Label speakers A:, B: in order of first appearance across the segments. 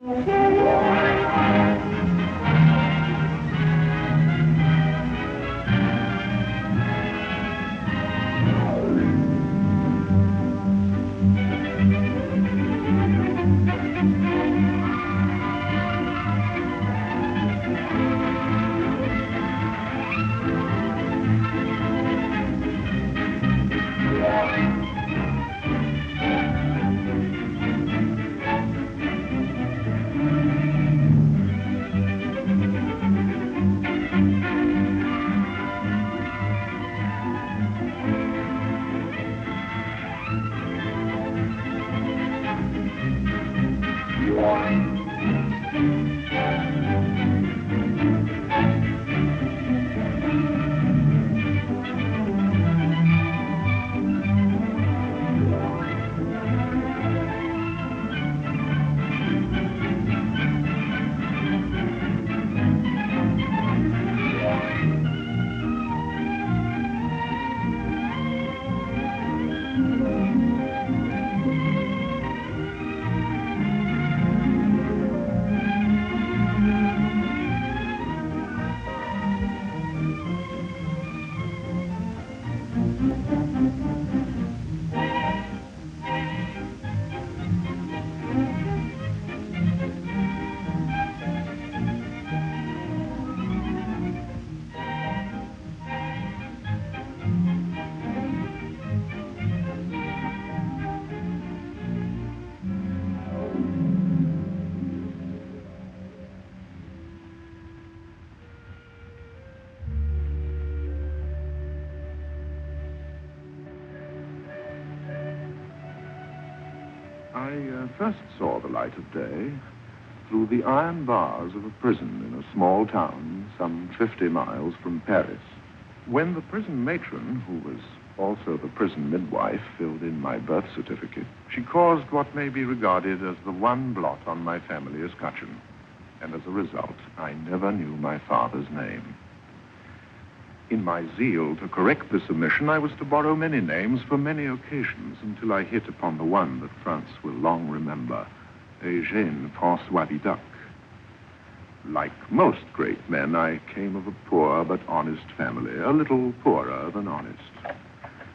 A: I first saw the light of day through the iron bars of a prison in a small town some 50 miles from Paris. When the prison matron, who was also the prison midwife, filled in my birth certificate, she caused what may be regarded as the one blot on my family escutcheon. And as a result, I never knew my father's name. In my zeal to correct this omission, I was to borrow many names for many occasions until I hit upon the one that France will long remember, Eugène François Vidocq. Like most great men, I came of a poor but honest family, a little poorer than honest.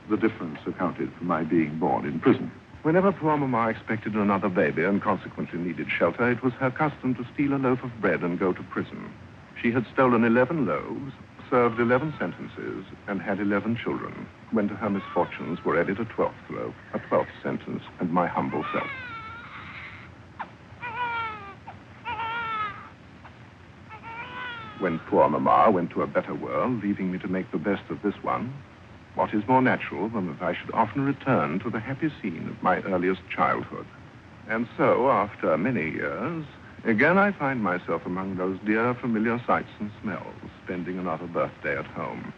A: The difference accounted for my being born in prison. Whenever poor Mamma expected another baby and consequently needed shelter, it was her custom to steal a loaf of bread and go to prison. She had stolen 11 loaves, served 11 sentences, and had 11 children, when to her misfortunes were added a 12th loaf, a 12th sentence, and my humble self. When poor Mamma went to a better world, leaving me to make the best of this one, what is more natural than that I should often return to the happy scene of my earliest childhood? And so, after many years, again I find myself among those dear familiar sights and smells, spending another birthday at home.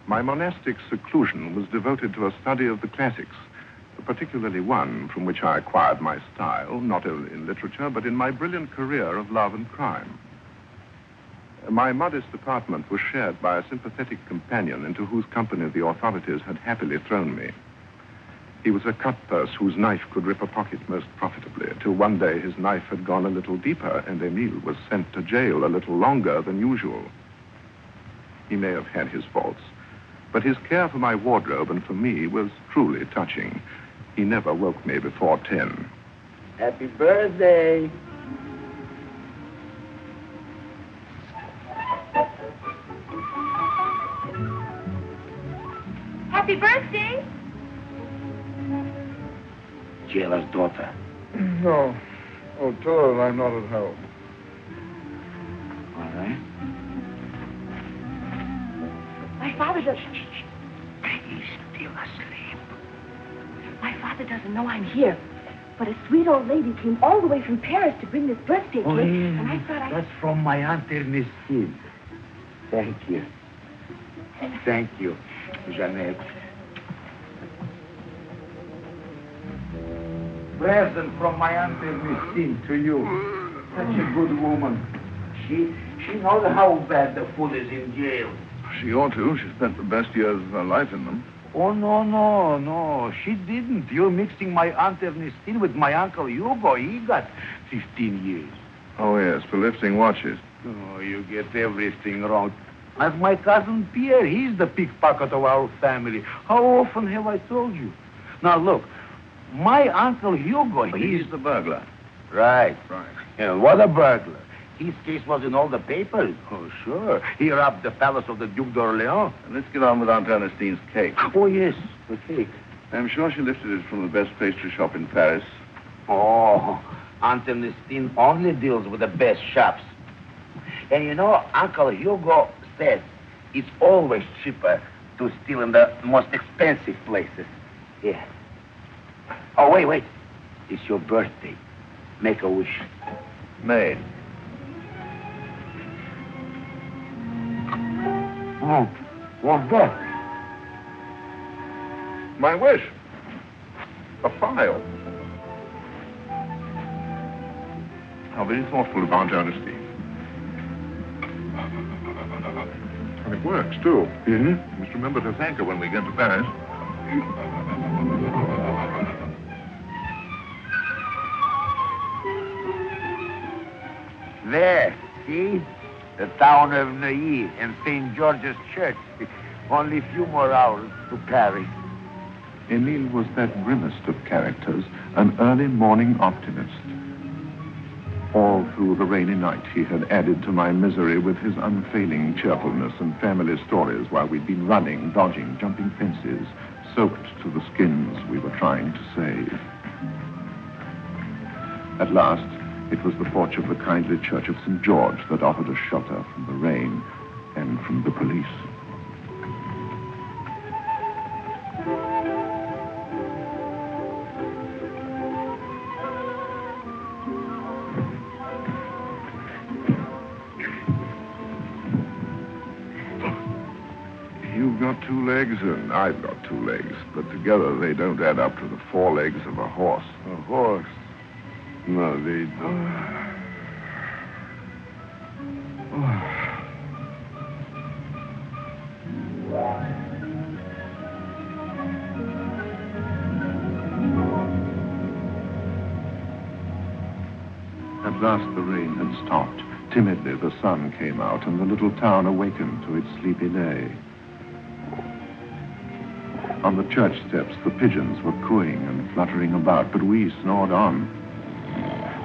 A: My monastic seclusion was devoted to a study of the classics, particularly one from which I acquired my style, not only in literature, but in my brilliant career of love and crime. My modest apartment was shared by a sympathetic companion into whose company the authorities had happily thrown me. He was a cutpurse whose knife could rip a pocket most profitably, till one day his knife had gone a little deeper and Emile was sent to jail a little longer than usual. He may have had his faults, but his care for my wardrobe and for me was truly touching. He never woke me before 10.
B: Happy birthday.
C: Happy birthday.
B: Jailer's daughter.
D: No. Oh, tell her I'm not at home.
B: All right.
C: My father doesn't...
B: He's still asleep.
C: My father doesn't know I'm here. But a sweet old lady came all the way from Paris to bring this birthday cake, and I thought
B: That's from my Aunt Ernestine. Thank you. Thank you, Jeanette. Present from my Aunt Ernestine to you. Such a good woman. She knows how bad the fool is in jail.
A: She ought to. She spent the best years of her life in them.
B: Oh, no. She didn't. You're mixing my Aunt Ernestine with my Uncle Hugo. He got 15 years.
D: Oh, yes, for lifting watches.
B: Oh, you get everything wrong. As my cousin Pierre, he's the pickpocket of our family. How often have I told you? Now, look, my uncle Hugo,
D: He's the burglar.
B: Right.
D: Right.
B: Yeah, what a burglar. His case was in all the papers. Oh, sure. He robbed the palace of the Duc d'Orléans.
D: And let's get on with Aunt Ernestine's cake.
B: Oh, yes, the cake.
D: I'm sure she lifted it from the best pastry shop in Paris.
B: Oh, Aunt Ernestine only deals with the best shops. And you know, Uncle Hugo says it's always cheaper to steal in the most expensive places. Yeah. Oh, wait. It's your birthday. Make a wish.
D: Made.
B: Oh, what's that?
D: My wish. A file. How very thoughtful of Aunt Ernestine. And it works, too.
B: Mm-hmm.
D: You must remember to thank her when we get to Paris.
B: There, see? The town of Neuilly and St. George's Church. Only a few more hours to Paris.
A: Emile was that grimmest of characters, an early morning optimist. All through the rainy night, he had added to my misery with his unfailing cheerfulness and family stories while we'd been running, dodging, jumping fences, soaked to the skins we were trying to save. At last, it was the porch of the kindly Church of St. George that offered us shelter from the rain and from the police.
D: You've got 2 legs and I've got 2 legs, but together they don't add up to the 4 legs of a horse.
B: A horse?
D: No, they don't.
A: At last the rain had stopped. Timidly the sun came out and the little town awakened to its sleepy day. On the church steps the pigeons were cooing and fluttering about, but we snored on,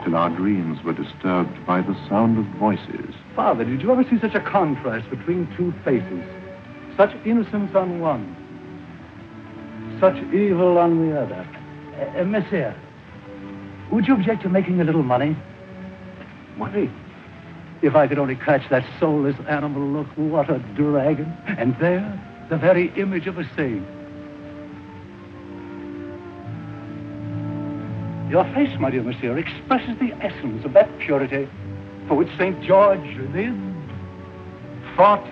A: till our dreams were disturbed by the sound of voices.
E: Father, did you ever see such a contrast between 2 faces? Such innocence on one, such evil on the other. Monsieur, would you object to making a little money?
B: Money?
E: If I could only catch that soulless animal, look, what a dragon. And there, the very image of a saint. Your face, my dear monsieur, expresses the essence of that purity for which St. George lived, fought,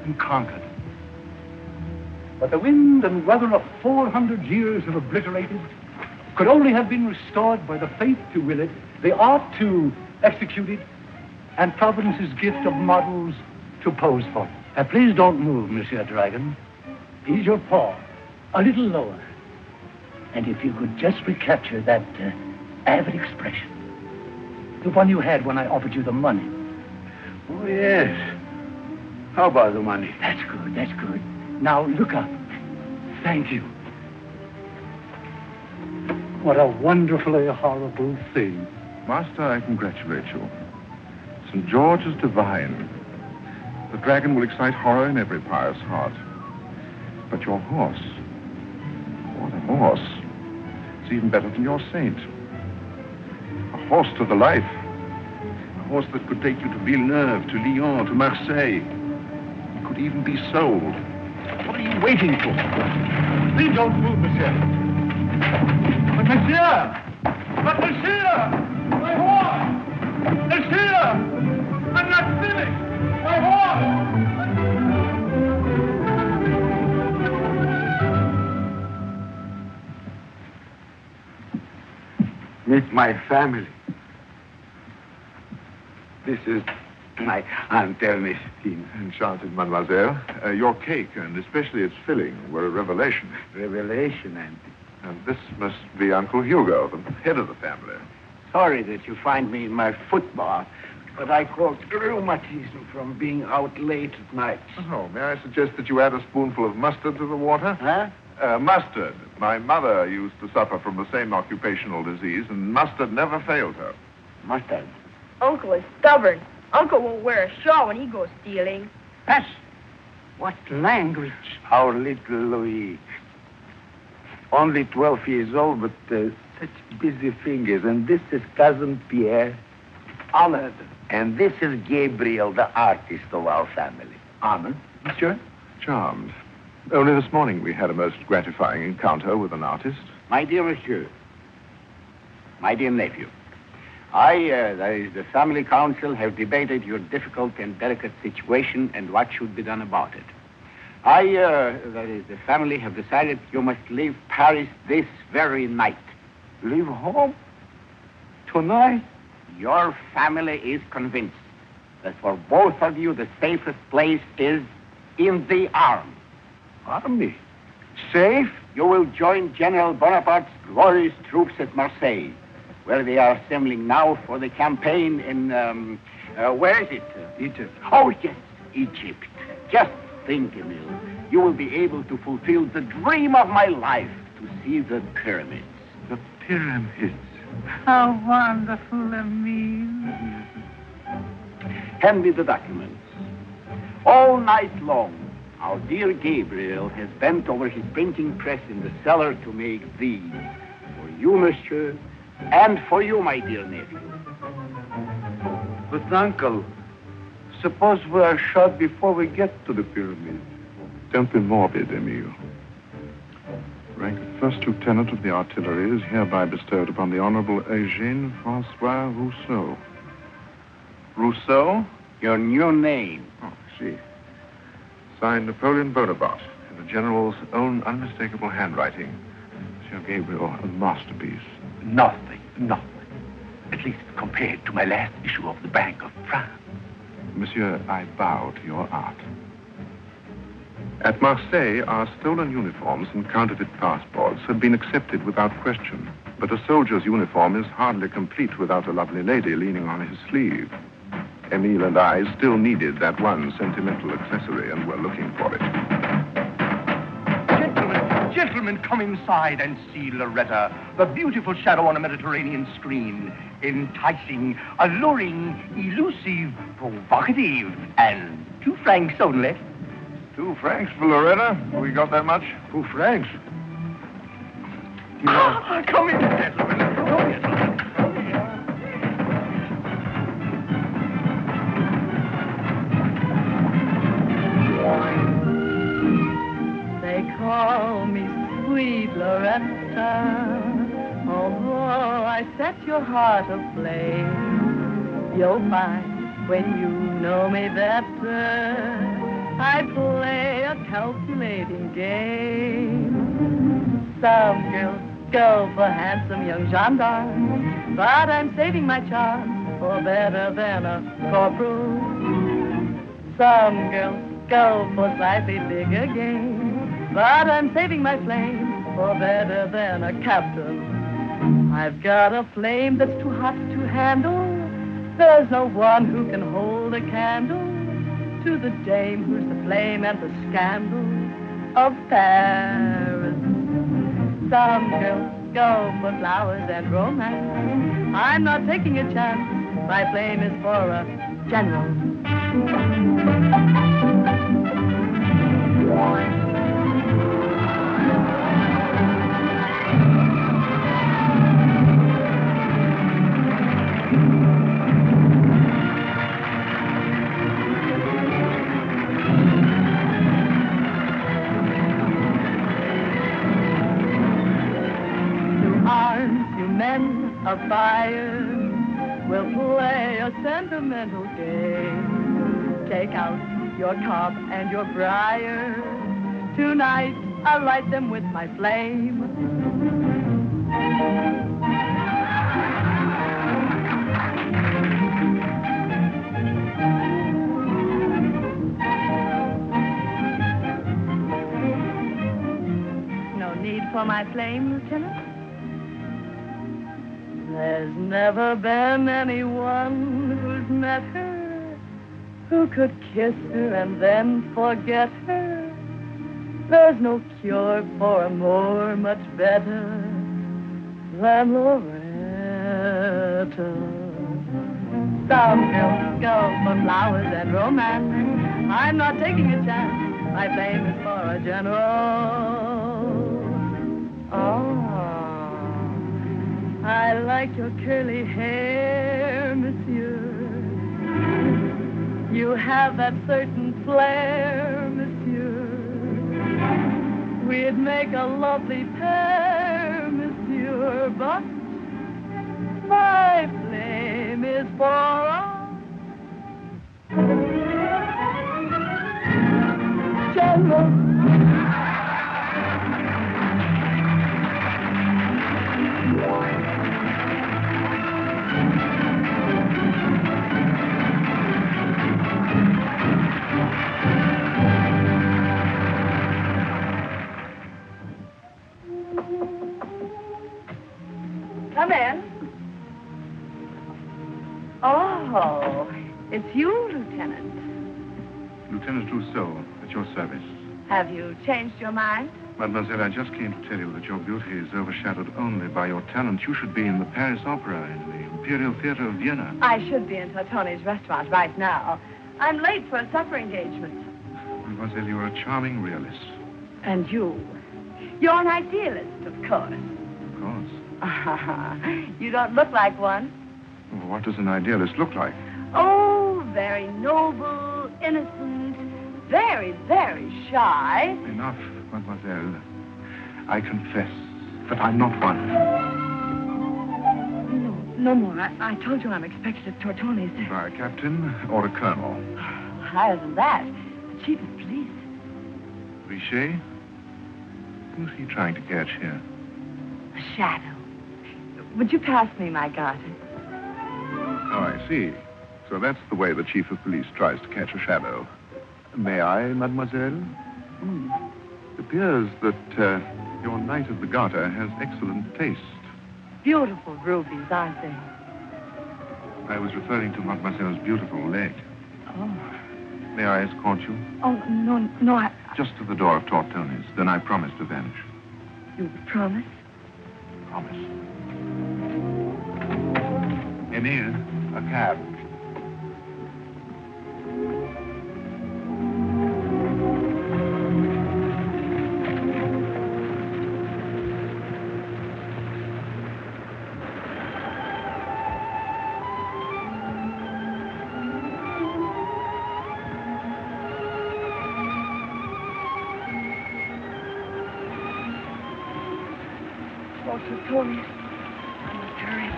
E: and conquered. But the wind and weather of 400 years have obliterated could only have been restored by the faith to will it, the art to execute it, and Providence's gift of models to pose for it. Please don't move, Monsieur Dragon. Ease your paw a little lower. And if you could just recapture that avid expression, the one you had when I offered you the money.
B: Oh, yes. How about the money?
E: That's good, that's good. Now, look up. Thank you. What a wonderfully horrible thing.
A: Master, I congratulate you. St. George is divine. The dragon will excite horror in every pious heart. But your horse, what a horse. It's even better than your saint. A horse to the life. A horse that could take you to Villeneuve, to Lyon, to Marseille. It could even be sold. What are you waiting for?
E: Please don't move, monsieur. But monsieur! But monsieur! My horse! Monsieur! I'm not finished! My horse!
B: Meet my family. This is my Aunt Ernestine.
D: Enchanted, mademoiselle. Your cake, and especially its filling, were a revelation.
B: Revelation, Auntie.
D: And this must be Uncle Hugo, the head of the family.
F: Sorry that you find me in my footbath, but I caught rheumatism from being out late at night.
D: Oh, may I suggest that you add a spoonful of mustard to the water?
F: Huh?
D: Mustard. My mother used to suffer from the same occupational disease, and mustard never failed her.
F: Mustard?
C: Uncle is stubborn. Uncle won't wear a shawl when he goes stealing.
F: Yes. What language? Our little Louis. Only 12 years old, but such busy fingers. And this is Cousin Pierre.
E: Honored.
B: And this is Gabriel, the artist of our family.
E: Honored, monsieur?
D: Charmed. Only this morning we had a most gratifying encounter with an artist.
F: My dear monsieur, my dear nephew, that is the family council, have debated your difficult and delicate situation and what should be done about it. That is the family, have decided you must leave Paris this very night.
B: Leave home? Tonight?
F: Your family is convinced that for both of you the safest place is in the army.
B: Army? Safe?
F: You will join General Bonaparte's glorious troops at Marseille, where they are assembling now for the campaign in, where is it?
E: Egypt.
F: Oh, yes, Egypt. Just think, Emile, you will be able to fulfill the dream of my life, to see the pyramids.
D: The pyramids.
F: How wonderful, Emile. Hand me the documents. All night long, our dear Gabriel has bent over his printing press in the cellar to make these for you, monsieur, and for you, my dear nephew.
E: But, Uncle, suppose we are shot before we get to the pyramid.
D: Don't be morbid, Emile. Rank of first lieutenant of the artillery is hereby bestowed upon the Honorable Eugène François Rousseau.
E: Rousseau?
F: Your new name.
D: Oh, I see. Signed Napoleon Bonaparte, in the general's own unmistakable handwriting. Monsieur Gabriel, a masterpiece.
E: Nothing. At least compared to my last issue of the Bank of France.
D: Monsieur, I bow to your art. At Marseille, our stolen uniforms and counterfeit passports had been accepted without question. But a soldier's uniform is hardly complete without a lovely lady leaning on his sleeve. Emile and I still needed that one sentimental accessory and were looking for it.
E: Gentlemen, come inside and see Loretta, the beautiful shadow on a Mediterranean screen. Enticing, alluring, elusive, provocative, and 2 francs only.
D: 2 francs for Loretta? We got that much?
E: 2 francs? No. Come in, gentlemen. Come in.
G: They call me sweet Loretta. Although I set your heart aflame, you'll find when you know me better, I play a calculating game. Some girls go for handsome young gendarmes, but I'm saving my charms for better than a corporal. Some girls go for slightly bigger game, but I'm saving my flame for better than a captain. I've got a flame that's too hot to handle. There's no one who can hold a candle to the dame who's the flame and the scandal of Paris. Some girls go for flowers and romance. I'm not taking a chance. My flame is for a general. Of fire, we'll play a sentimental game. Take out your cob and your briar. Tonight, I'll light them with my flame. No need for my flame, Lieutenant? There's never been anyone who's met her who could kiss her and then forget her. There's no cure for amor much better than Loretta. Some girls go for flowers and romance. I'm not taking a chance. My fame is for a general. Oh, I like your curly hair, monsieur. You have that certain flair, monsieur. We'd make a lovely pair, monsieur, but my flame is for a general. Come in. Oh, it's you, Lieutenant.
D: Lieutenant Rousseau, at your service.
G: Have you changed your mind?
D: Mademoiselle, I just came to tell you that your beauty is overshadowed only by your talent. You should be in the Paris Opera, in the Imperial Theater of Vienna.
G: I should be in Tortoni's restaurant right now. I'm late for a supper engagement.
D: Mademoiselle, you are a charming realist.
G: And you? You're an idealist, of course.
D: Of course.
G: You don't look like one.
D: Well, what does an idealist look like?
G: Oh, very noble, innocent, very, very shy.
D: Enough, mademoiselle. I confess that I'm not one.
G: No more. I told you I'm expected at Tortoni's.
D: By a captain or a colonel?
G: Higher than that. The chief of police.
D: Richet? Who's he trying to catch here?
G: A shadow. Would you pass me my garter?
D: Oh, I see. So that's the way the chief of police tries to catch a shadow. May I, mademoiselle? It appears that your Knight of the Garter has excellent taste.
G: Beautiful rubies, aren't they?
D: I was referring to mademoiselle's beautiful leg.
G: Oh.
D: May I escort you?
G: Oh, no, I...
D: Just to the door of Tortoni's. Then I promise to vanish.
G: You promise?
D: Promise. Emile, a cab.
G: Oh, Tony, I must hurry.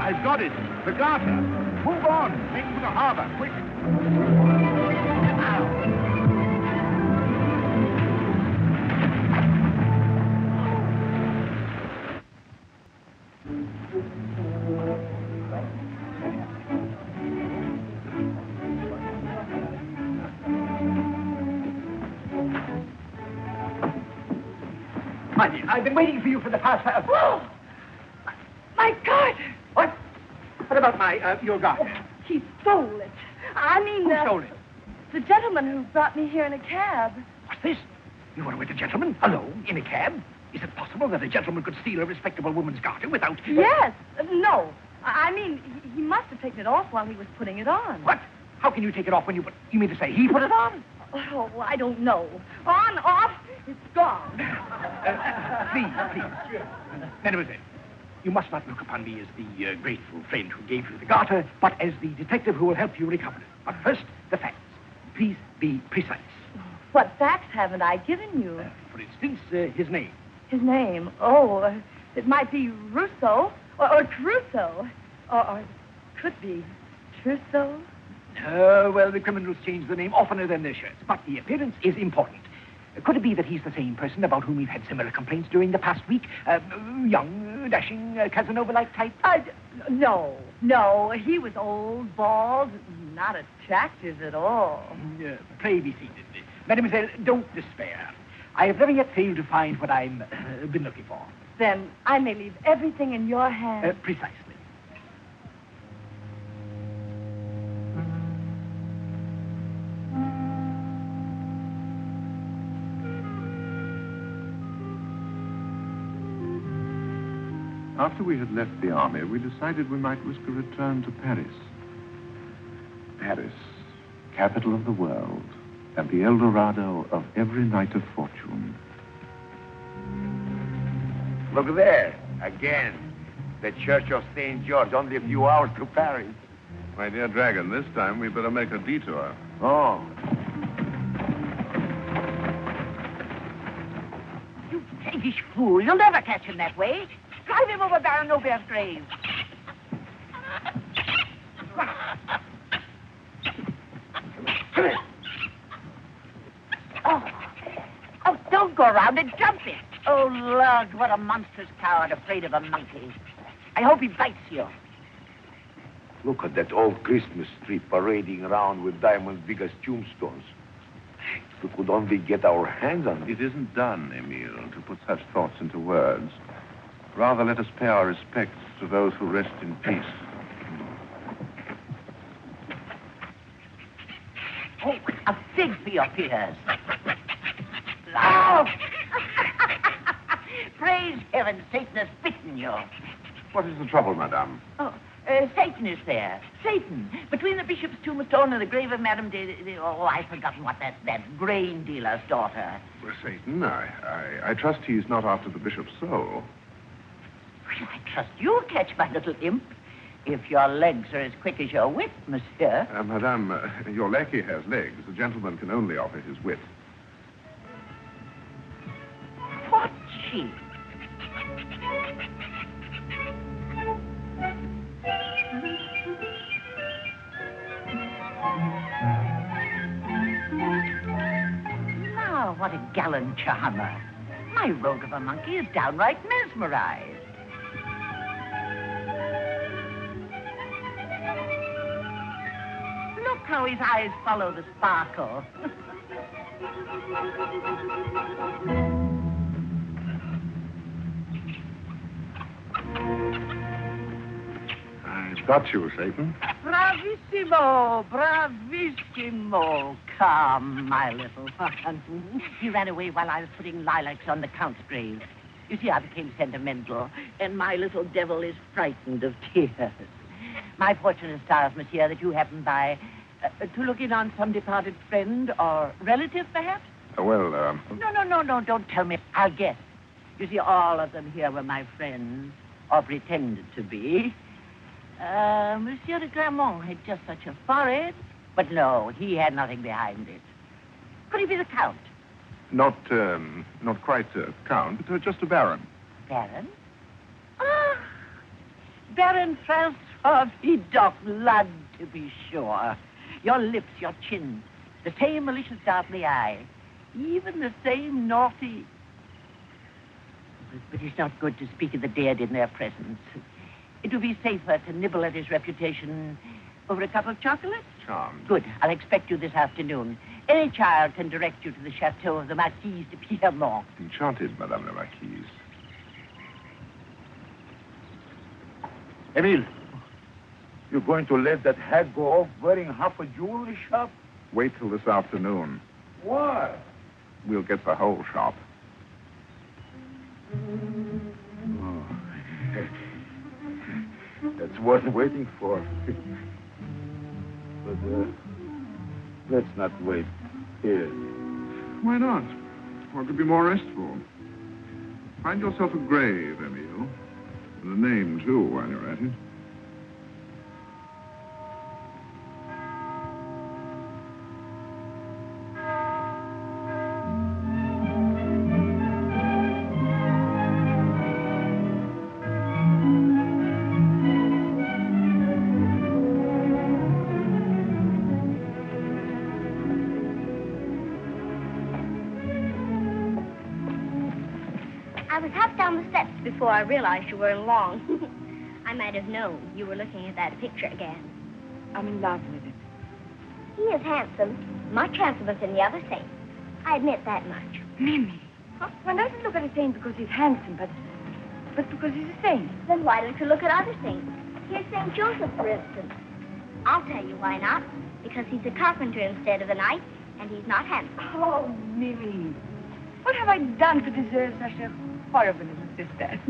E: I've got it. The garter. Move on. Make for the harbor. Quick. I've been waiting for you for the past half.
G: Oh! My garter!
E: What? What about your garter?
G: He stole it. I mean,
E: Who stole it?
G: The gentleman who brought me here in a cab.
E: What's this? You were with a gentleman alone in a cab? Is it possible that a gentleman could steal a respectable woman's garter without...
G: Yes. No. I mean, he must have taken it off while he was putting it on.
E: What? How can you take it off when you put... You mean to say he put it on?
G: Oh, I don't know. On, off, it's gone.
E: Please. Mademoiselle, you must not look upon me as the grateful friend who gave you the garter, but as the detective who will help you recover it. But first, the facts. Please be precise.
G: What facts haven't I given you?
E: For instance, his name.
G: His name? Oh, it might be Rousseau or Crusoe. Or it could be Trousseau.
E: Well, the criminals change the name oftener than their shirts, but the appearance is important. Could it be that he's the same person about whom we've had similar complaints during the past week? Young, dashing, Casanova-like type?
G: No. No, he was old, bald, not attractive at all.
E: Pray be seated. Mademoiselle, don't despair. I have never yet failed to find what I've been looking for.
G: Then I may leave everything in your hands.
E: Precisely.
A: After we had left the army, we decided we might risk a return to Paris. Paris, capital of the world, and the El Dorado of every knight of fortune.
B: Look there, again. The Church of St. George, only a few hours to Paris.
D: My dear Dragon, this time we better make a detour.
B: Oh.
H: You thievish fool. You'll never catch him that way. Drive him over Baron Naubert's grave. Oh, don't go around and jump it. Oh, Lord, what a monstrous coward afraid of a monkey. I hope he bites you.
B: Look at that old Christmas tree parading around with diamonds big as tombstones. If we could only get our hands on it.
A: It isn't done, Emile, to put such thoughts into words. Rather, let us pay our respects to those who rest in peace.
H: Oh, a fig for your fears. Oh! Praise heaven, Satan has bitten you.
D: What is the trouble, madame?
H: Oh, Satan is there. Satan. Between the bishop's tombstone and the grave of Madame oh, I've forgotten what that grain dealer's daughter.
D: Well, Satan, I trust he's not after the bishop's soul.
H: Well, I trust you'll catch my little imp. If your legs are as quick as your wit, monsieur.
D: Madame, your lackey has legs. The gentleman can only offer his wit.
H: What cheek? Now, what a gallant charmer. My rogue of a monkey is downright mesmerized. Look how his eyes follow the sparkle.
D: I've got you, Satan.
H: Bravissimo, bravissimo. Come, my little one. He ran away while I was putting lilacs on the Count's grave. You see, I became sentimental, and my little devil is frightened of tears. My fortunate stars, monsieur, that you happened by to look in on some departed friend or relative, perhaps?
D: No,
H: don't tell me. I'll guess. You see, all of them here were my friends, or pretended to be. Monsieur de Clermont had just such a forehead, but no, he had nothing behind it. Could he be the Count?
D: Not quite a count, but just a baron.
H: Baron? Ah, Baron François Vidocq, blood, to be sure. Your lips, your chin, the same malicious dart in the eye, even the same naughty... But it's not good to speak of the dead in their presence. It would be safer to nibble at his reputation over a cup of chocolate.
D: Charmed.
H: Good. I'll expect you this afternoon. Any child can direct you to the chateau of the Marquise de Pierremont.
D: Enchanted, Madame la Marquise.
B: Emile, you're going to let that hag go off wearing half a jewelry shop?
D: Wait till this afternoon.
B: What?
D: We'll get the whole shop.
B: Oh. That's worth waiting for. But let's not wait here.
D: Why not? What could be more restful? Find yourself a grave, Emile. And a name, too, while you're at it.
C: I was half down the steps before I realized you were along.
I: I might have known you were looking at that picture again.
C: I'm in love with him.
I: He is handsome, much handsomer than the other saints. I admit that much.
C: Mimi. One doesn't look at a saint because he's handsome, but because he's a saint.
I: Then why don't you look at other saints? Here's St. Joseph, for instance. I'll tell you why not. Because he's a carpenter instead of a knight, and he's not handsome.
C: Oh, Mimi. What have I done to deserve such a horrible little sister?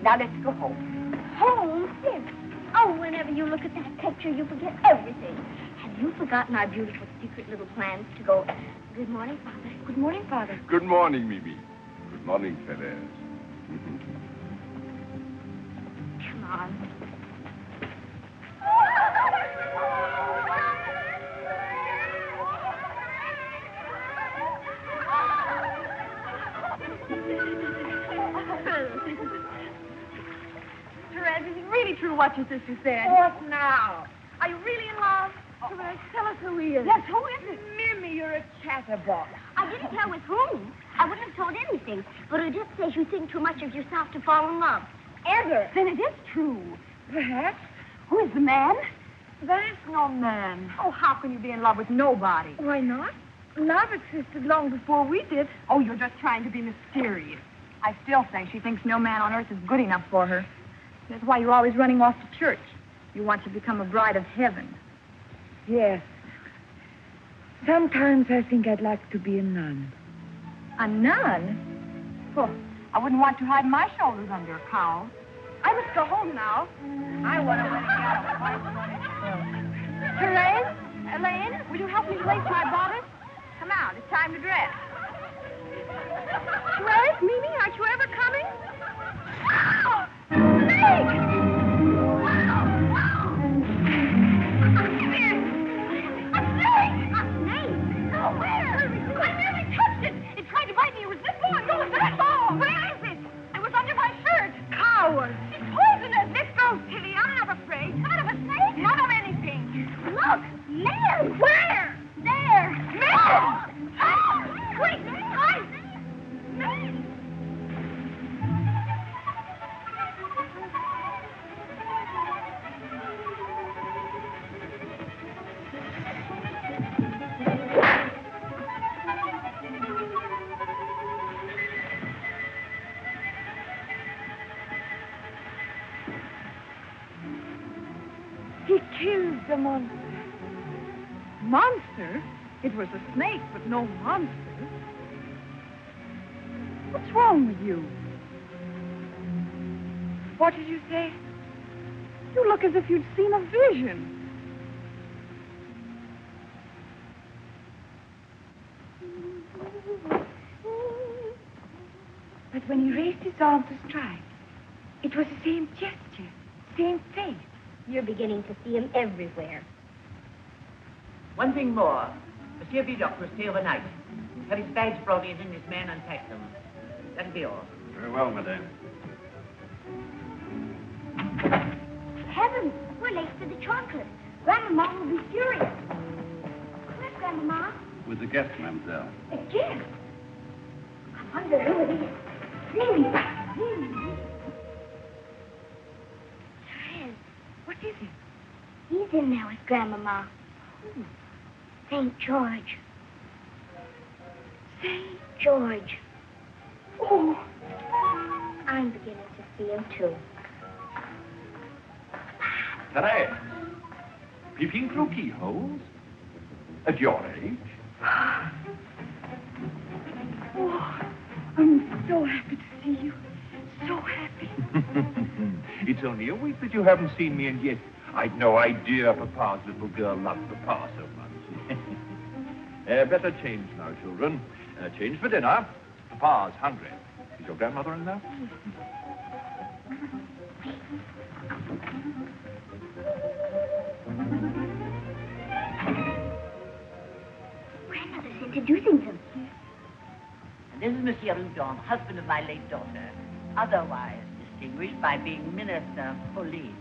C: Now let's go home.
I: Home, Sis? Oh, whenever you look at that picture, you forget everything. Have you forgotten our beautiful secret little plans to go... Good morning, Father.
C: Good morning, Father.
D: Good morning, Mimi. Good morning, Therese.
I: Come on.
C: Therese, is it really true what your sister said?
H: What now? Are you really in love?
C: Therese, tell us who he is.
H: Yes, who is it?
C: Mimi, you're a chatterbox.
I: I didn't tell with whom. I wouldn't have told anything. But it just says you think too much of yourself to fall in love. Ever.
C: Then it is true. Perhaps. Who is the man? There is no man. Oh, how can you be in love with nobody? Why not? Love existed long before we did. Oh, you're just trying to be mysterious. I still say she thinks no man on earth is good enough for her. That's why you're always running off to church. You want to become a bride of heaven.
J: Yes. Sometimes I think I'd like to be a nun.
C: A nun? Oh, I wouldn't want to hide my shoulders under a cowl. I must go home now. I want to win again. Therese, Elaine, will you help me lace my bodice? Come out, it's time to dress. Therese, Mimi, aren't you ever coming? Oh, Meg! It's poisonous. Let go, Tilly. I'm not afraid. Not of a snake? Not of anything. Look, Meg. Where? There. Meg. Oh, wait. Meg. He killed the monster. Monster? It was a snake, but no monster. What's wrong with you? What did you say? You look as if you'd seen a vision.
J: But when he raised his arm to strike, it was the same gesture, same face.
I: You're beginning to see him everywhere.
H: One thing more. Monsieur Vidocq will stay overnight. Have his bags brought in and his man unpack them. That'll be all.
F: Very well, madame.
I: Heavens, we're late for the chocolate. Grandmama will be furious. Where's Grandmama?
F: With the guest, mademoiselle.
I: A gift? I wonder who it is. Therese.
J: What is it?
I: He's in there with Grandmama. St. George. St. George. Oh, I'm beginning to see him, too.
K: Therese, peeping through keyholes? At your age?
J: Oh, I'm so happy to see you. So happy.
K: It's only a week that you haven't seen me, and yet I'd no idea Papa's little girl loved Papa so much. Better change now, children. Change for dinner. Papa's hungry. Is your grandmother in there?
I: Grandmother's introducing them.
H: And this is Monsieur Houdon, husband of my late daughter. Otherwise distinguished by being Minister of Police.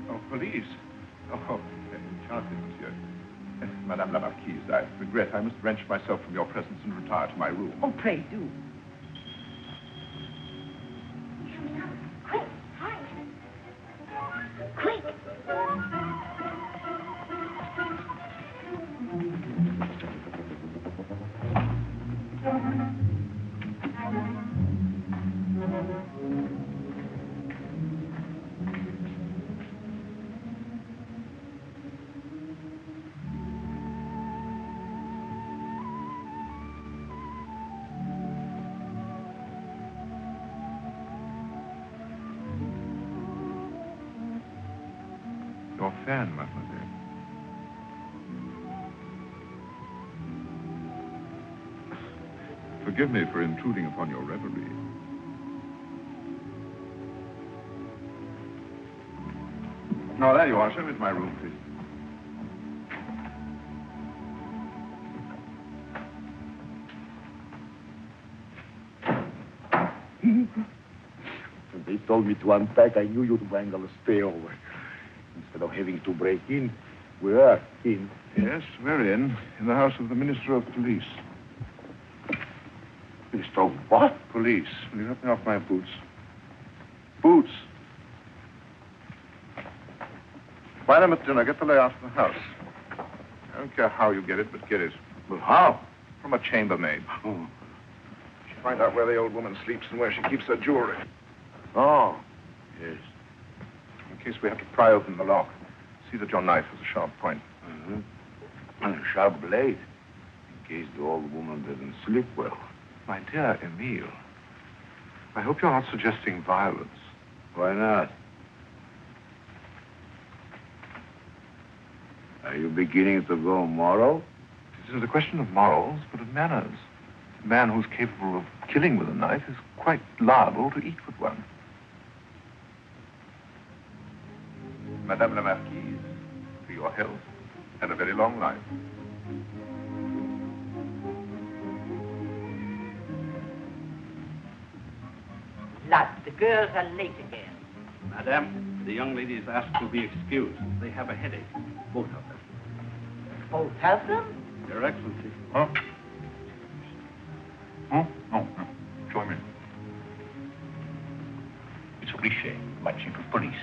D: Oh, police? Oh, enchanted, monsieur. Madame la Marquise, I regret I must wrench myself from your presence and retire to my room.
H: Oh, pray do.
I: Quick, hurry.
D: your fan, mademoiselle. Forgive me for intruding upon your reverie. No, there you are. Show me to my room, please.
B: When they told me to unpack, I knew you'd wangle to stay over. Instead of having to break in, we are in.
D: Yes, we're in the house of the Minister of Police.
B: Minister of what?
D: Police. Will you help me off my boots? Boots. Find them at dinner. Get the layout of the house. I don't care how you get it, but get it.
B: Well, how?
D: From a chambermaid.
B: Oh.
D: Find out where the old woman sleeps and where she keeps her jewelry.
B: Oh, yes.
D: In case we have to pry open the lock, see that your knife has a sharp point.
B: Mm-hmm. And a sharp blade, in case the old woman doesn't sleep well.
D: My dear Emile, I hope you're not suggesting violence.
B: Why not? Are you beginning to go moral?
D: It isn't a question of morals, but of manners. A man who's capable of killing with a knife is quite liable to eat with one. Madame la Marquise, for your health and a very long life.
H: Lad, the girls are late again.
E: Madame, the young ladies asked to be excused. They have a headache, both of them.
H: Both of them?
E: Your Excellency.
D: Huh? Huh? No. Show him in.
K: It's Richet, my chief of police.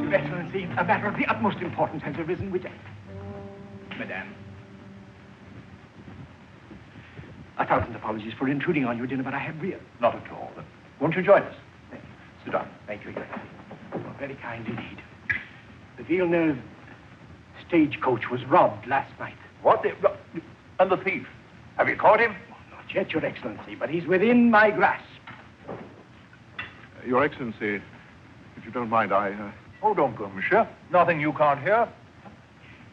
E: Your Excellency, a matter of the utmost importance has arisen which... Madame. 1,000 apologies for intruding on your dinner, but I have real...
K: Not at all. Won't you join us?
E: Thank you.
K: Sit down.
E: Thank you, Your Excellency. You're very kind indeed. The Villeneuve stagecoach was robbed last night.
K: What? And the thief? Have you caught him?
E: Not yet, Your Excellency, but he's within my grasp.
D: Your Excellency, if you don't mind,
K: Oh, don't go, monsieur. Nothing you can't hear.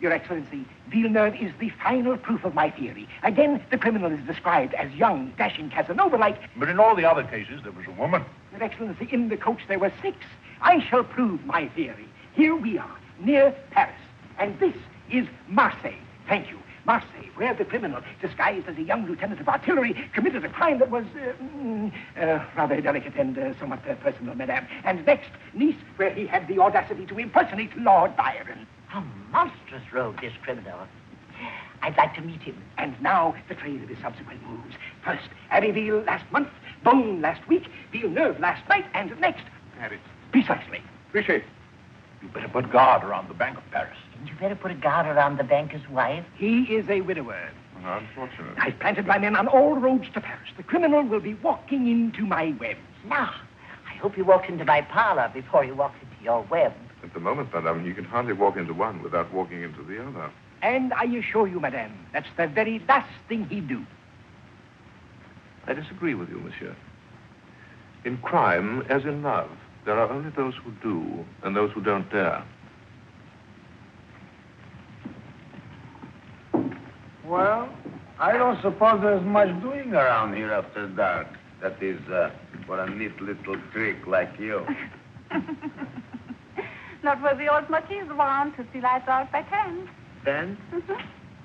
E: Your Excellency, Villeneuve is the final proof of my theory. Again, the criminal is described as young, dashing Casanova-like.
K: But in all the other cases, there was a woman.
E: Your Excellency, in the coach there were 6. I shall prove my theory. Here we are, near Paris. And this is Marseille. Thank you. Marseille, where the criminal, disguised as a young lieutenant of artillery, committed a crime that was rather delicate and somewhat personal, madame. And next, Nice, where he had the audacity to impersonate Lord Byron.
H: A monstrous rogue, this criminal. I'd like to meet him.
E: And now, the trail of his subsequent moves. First, Abbeville last month, Beaune last week, Villeneuve last night, and next...
D: Paris.
E: Precisely.
K: Richet, you better put guard around the Bank of Paris.
H: Didn't you better put a guard around the banker's wife?
E: He is a widower.
D: How unfortunate.
E: I've planted my men on all roads to Paris. The criminal will be walking into my webs.
H: Now, I hope he walks into my parlor before he walks into your web.
D: At the moment, madame, you can hardly walk into one without walking into the other.
E: And I assure you, madame, that's the very last thing he'd do.
D: I disagree with you, monsieur. In crime, as in love, there are only those who do and those who don't dare.
B: Well, I don't suppose there's much doing around here after dark. That is, for a neat little trick like you.
C: Not for the old Marquise want to see lights out by 10.
B: 10?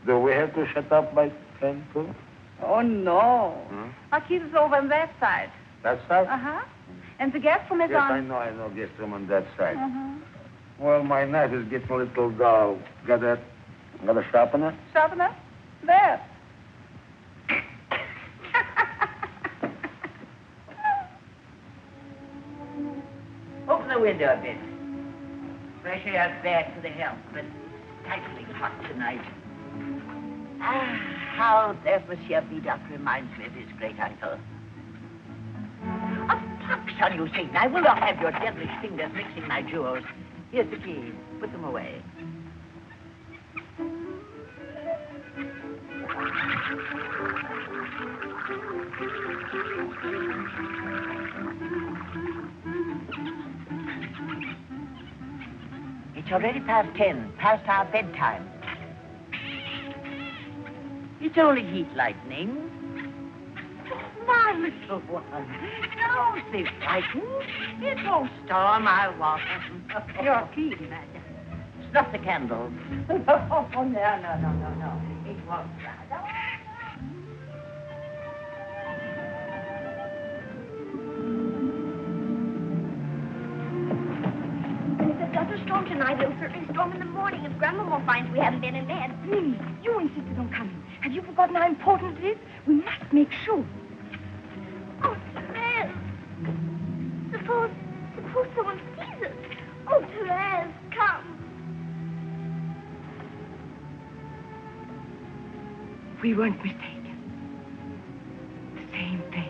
B: Do we have to shut up by 10 too?
C: Oh, no. Marquise is over on that side.
B: That side?
C: Uh-huh. And the guest room is
B: Yes,
C: on...
B: I know guest room on that side.
C: Uh-huh.
B: Well, my knife is getting a little dull. Got a sharpener?
C: Sharpener? There.
H: Open the window a bit. Fresh air back to the helm, but stifling hot tonight. Ah, how that Monsieur Vidocq reminds me of his great-uncle. A pox on you, Signe. I will not have your devilish fingers mixing my jewels. Here's the key. Put them away. It's already past 10, past our bedtime. It's only heat lightning. My little one, don't be frightened. It won't storm, I won't. You're keen, madam. Snuff the candles. No. It won't.
I: If it doesn't storm tonight, it'll certainly storm in the morning if Grandmama finds we haven't been in bed.
J: Mimi, you insisted on coming. Have you forgotten how important it is? We must make sure.
I: Oh, Therese. Suppose someone sees us. Oh, Therese, come.
J: We weren't mistaken. The same face.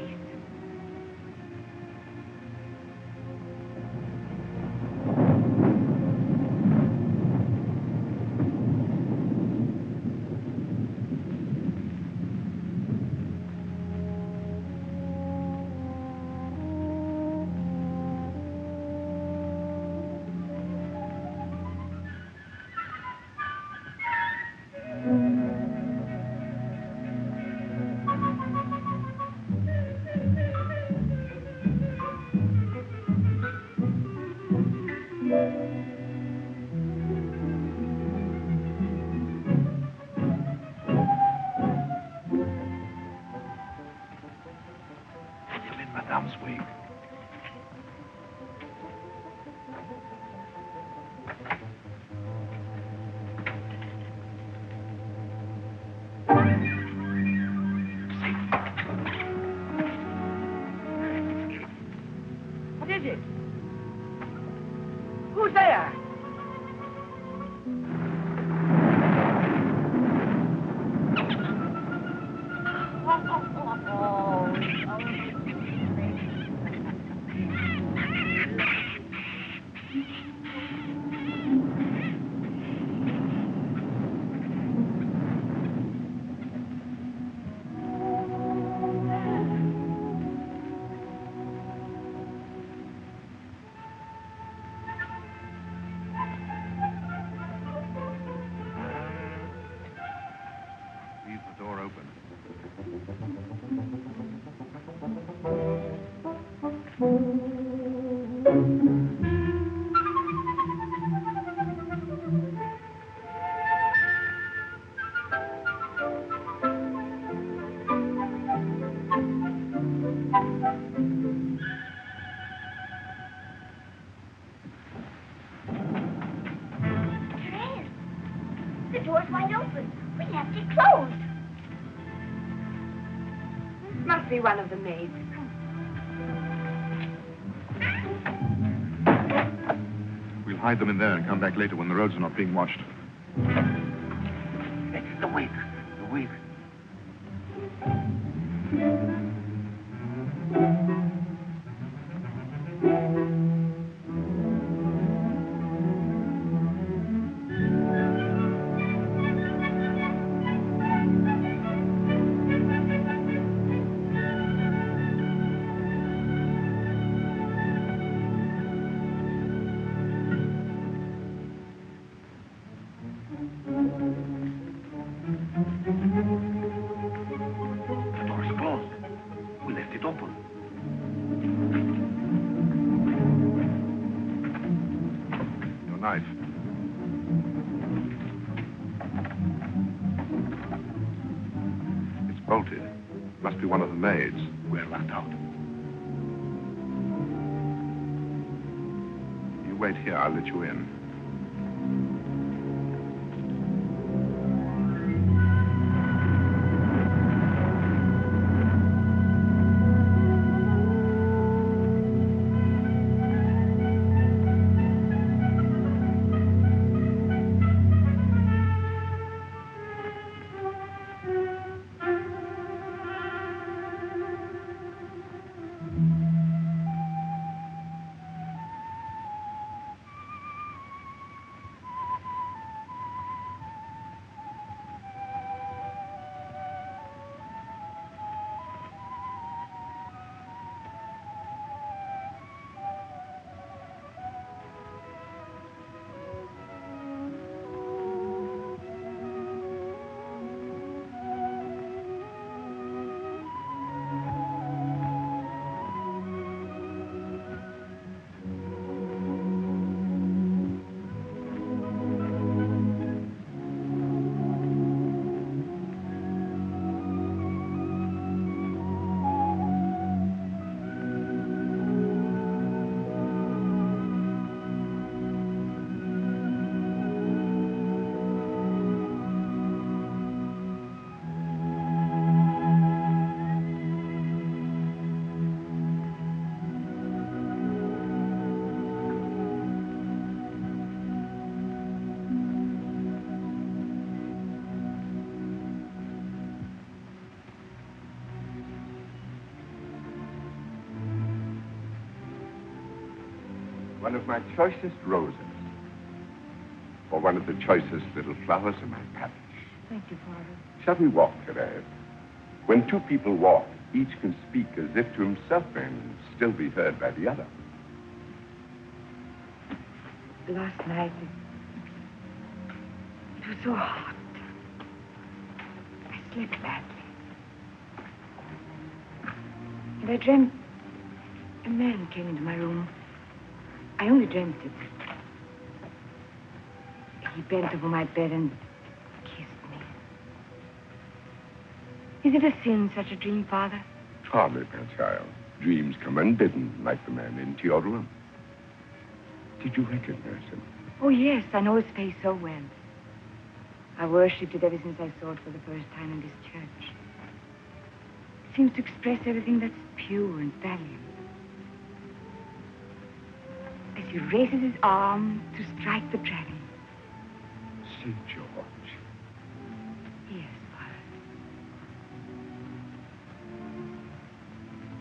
H: Who's there?
I: The door's wide open. We left it closed.
J: Must be one of the maids.
D: We'll hide them in there and come back later when the roads are not being watched.
B: It's the wig. The wig.
D: One of the maids.
F: We're locked out.
D: You wait here, I'll let you in. One of my choicest roses. Or one of the choicest little flowers in my parish.
J: Thank you, Father.
D: Shall we walk, Therese? When two people walk, each can speak as if to himself and still be heard by the other.
J: Last night, it was so hot. I slept badly. And I dreamt a man came into my room. I only dreamt it. He bent over my bed and kissed me. Is it a sin, such a dream, Father?
D: Hardly, my child. Dreams come unbidden, like the man into your room. Did you recognize him?
J: Oh, yes, I know his face so well. I worshipped it ever since I saw it for the first time in this church. It seems to express everything that's pure and valiant. As he raises his arm to strike the dragon.
D: St. George.
J: Yes, Father.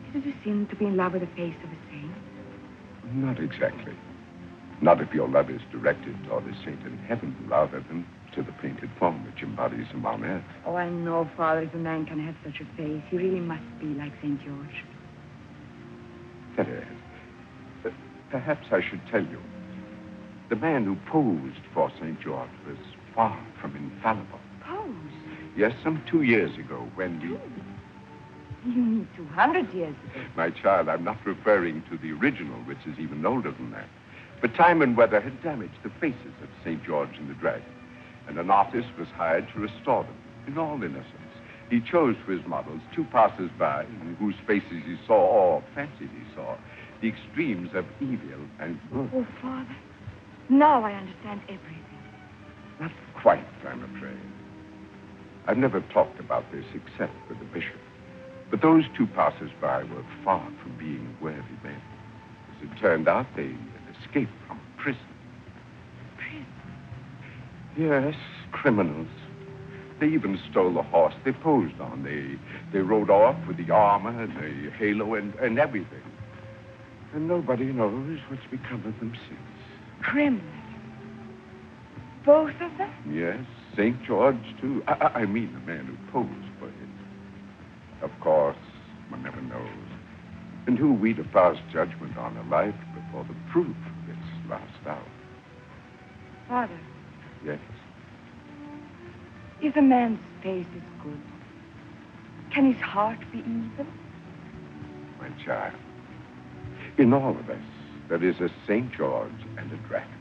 J: Is it a sin to be in love with the face of a saint?
D: Not exactly. Not if your love is directed toward a saint in heaven rather than to the painted form which embodies him on earth.
J: Oh, I know, Father, if a man can have such a face, he really must be like St. George.
D: Therese, perhaps I should tell you. The man who posed for St. George was far from infallible.
J: Pose?
D: Yes, some 2 years ago when we...
J: You mean 200 years ago?
D: My child, I'm not referring to the original, which is even older than that. But time and weather had damaged the faces of St. George and the Dragon, and an artist was hired to restore them in all innocence. He chose for his models 2 passers-by in whose faces he saw, or fancied he saw, the extremes of evil and good.
J: Oh, Father, now I understand everything.
D: Not quite, I'm afraid. I've never talked about this except with the bishop. But those 2 passers-by were far from being worthy men. As it turned out, they had escaped from prison.
J: Prison?
D: Yes, criminals. They even stole the horse they posed on. They rode off with the armor and the halo and everything. And nobody knows what's become of them since.
J: Criminals? Both of them?
D: Yes, St. George, too. I mean the man who posed for him. Of course, one never knows. And who we to pass judgment on a life before the proof of its last hour?
J: Father.
D: Yes?
J: If a man's face is good, can his heart be evil?
D: My child, in all of us, there is a St. George and a dragon.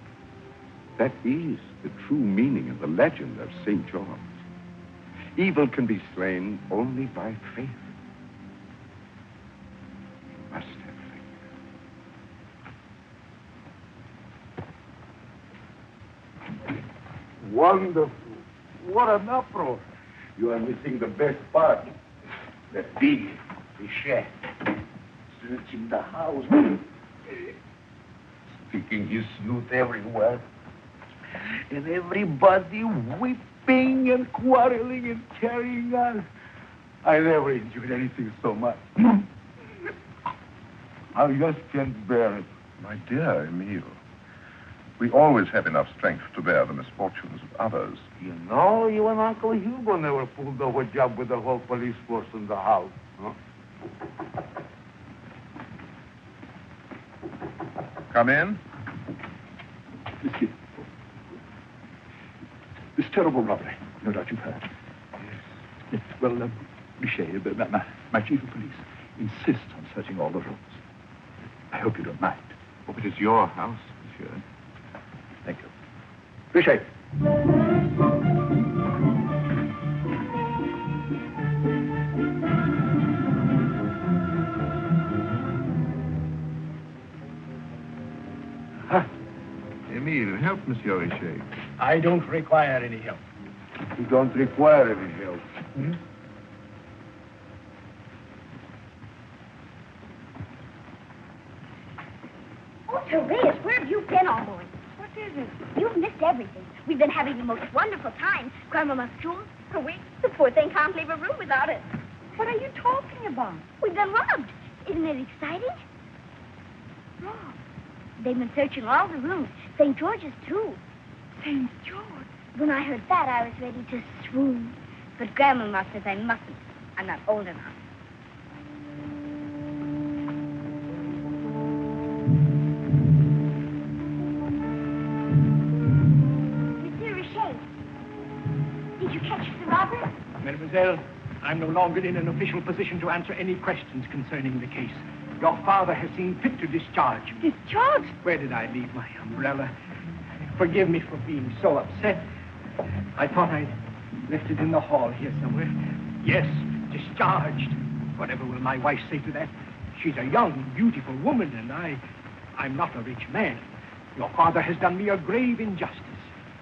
D: That is the true meaning of the legend of St. George. Evil can be slain only by faith. You must have faith.
B: Wonderful. What an uproar. You are missing the best part. The big Richet searching the house, sticking his snoot everywhere. And everybody weeping and quarreling and carrying on. I never enjoyed anything so much. I just can't bear it.
D: My dear Emile, we always have enough strength to bear the misfortunes of others.
B: You know, you and Uncle Hugo never pulled off a job with the whole police force in the house. Huh?
D: Come in.
E: Monsieur. This terrible robbery, no doubt you've heard. Yes. Well, Richet, my chief of police, insists on searching all the rooms. I hope you don't mind.
D: Oh, it is your house, monsieur.
E: Thank you. Richet.
D: Emile, help Monsieur Richet.
E: I don't require any help.
B: You don't require any help.
E: Hmm?
I: Oh, Therese, where have you been all morning?
J: What is it?
I: You've missed everything. We've been having the most wonderful time. Grandmama's jewels, her wig. The poor thing can't leave a room without it.
J: What are you talking about?
I: We've been robbed. Isn't it exciting?
J: Robbed?
I: They've been searching all the rooms. St. George's, too.
J: St. George?
I: When I heard that, I was ready to swoon. But Grandmama says I mustn't. I'm not old enough. Monsieur Richet, did you catch the robber?
E: Mademoiselle, I'm no longer in an official position to answer any questions concerning the case. Your father has seen fit to discharge.
J: Discharge?
E: Where did I leave my umbrella? Forgive me for being so upset. I thought I'd left it in the hall here somewhere. Yes, discharged. Whatever will my wife say to that? She's a young, beautiful woman, and I'm not a rich man. Your father has done me a grave injustice.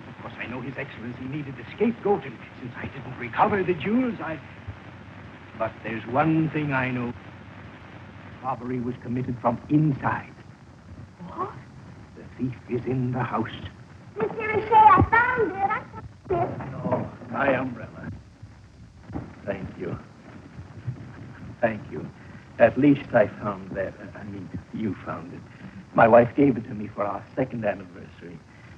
E: Of course, I know His Excellency needed a scapegoat, and since I didn't recover the jewels, But there's one thing I know. Robbery was committed from inside.
J: What?
E: The thief is in the house.
I: Monsieur Richet, I found it. I found it.
E: Oh, my umbrella. Thank you. Thank you. At least I found that. You found it. My wife gave it to me for our second anniversary.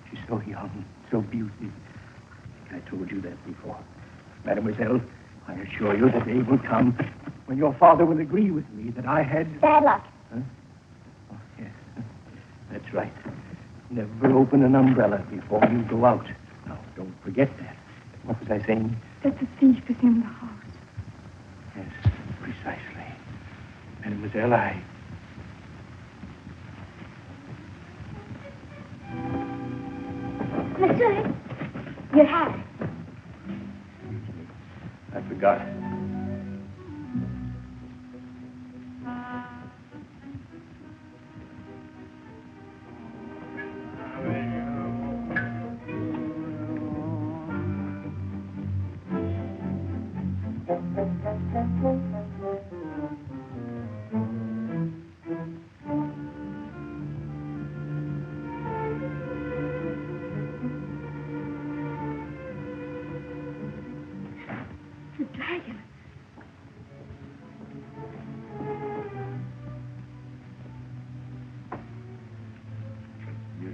E: She's so young, so beautiful. I think I told you that before. Mademoiselle, I assure you the day will come when your father will agree with me that I had...
I: Bad luck.
E: Huh? Oh, yes. That's right. Never open an umbrella before you go out. Now, don't forget that. What was I saying?
J: That the thief is in the house.
E: Yes, precisely. Mademoiselle,
I: Monsieur, your hat.
E: I forgot.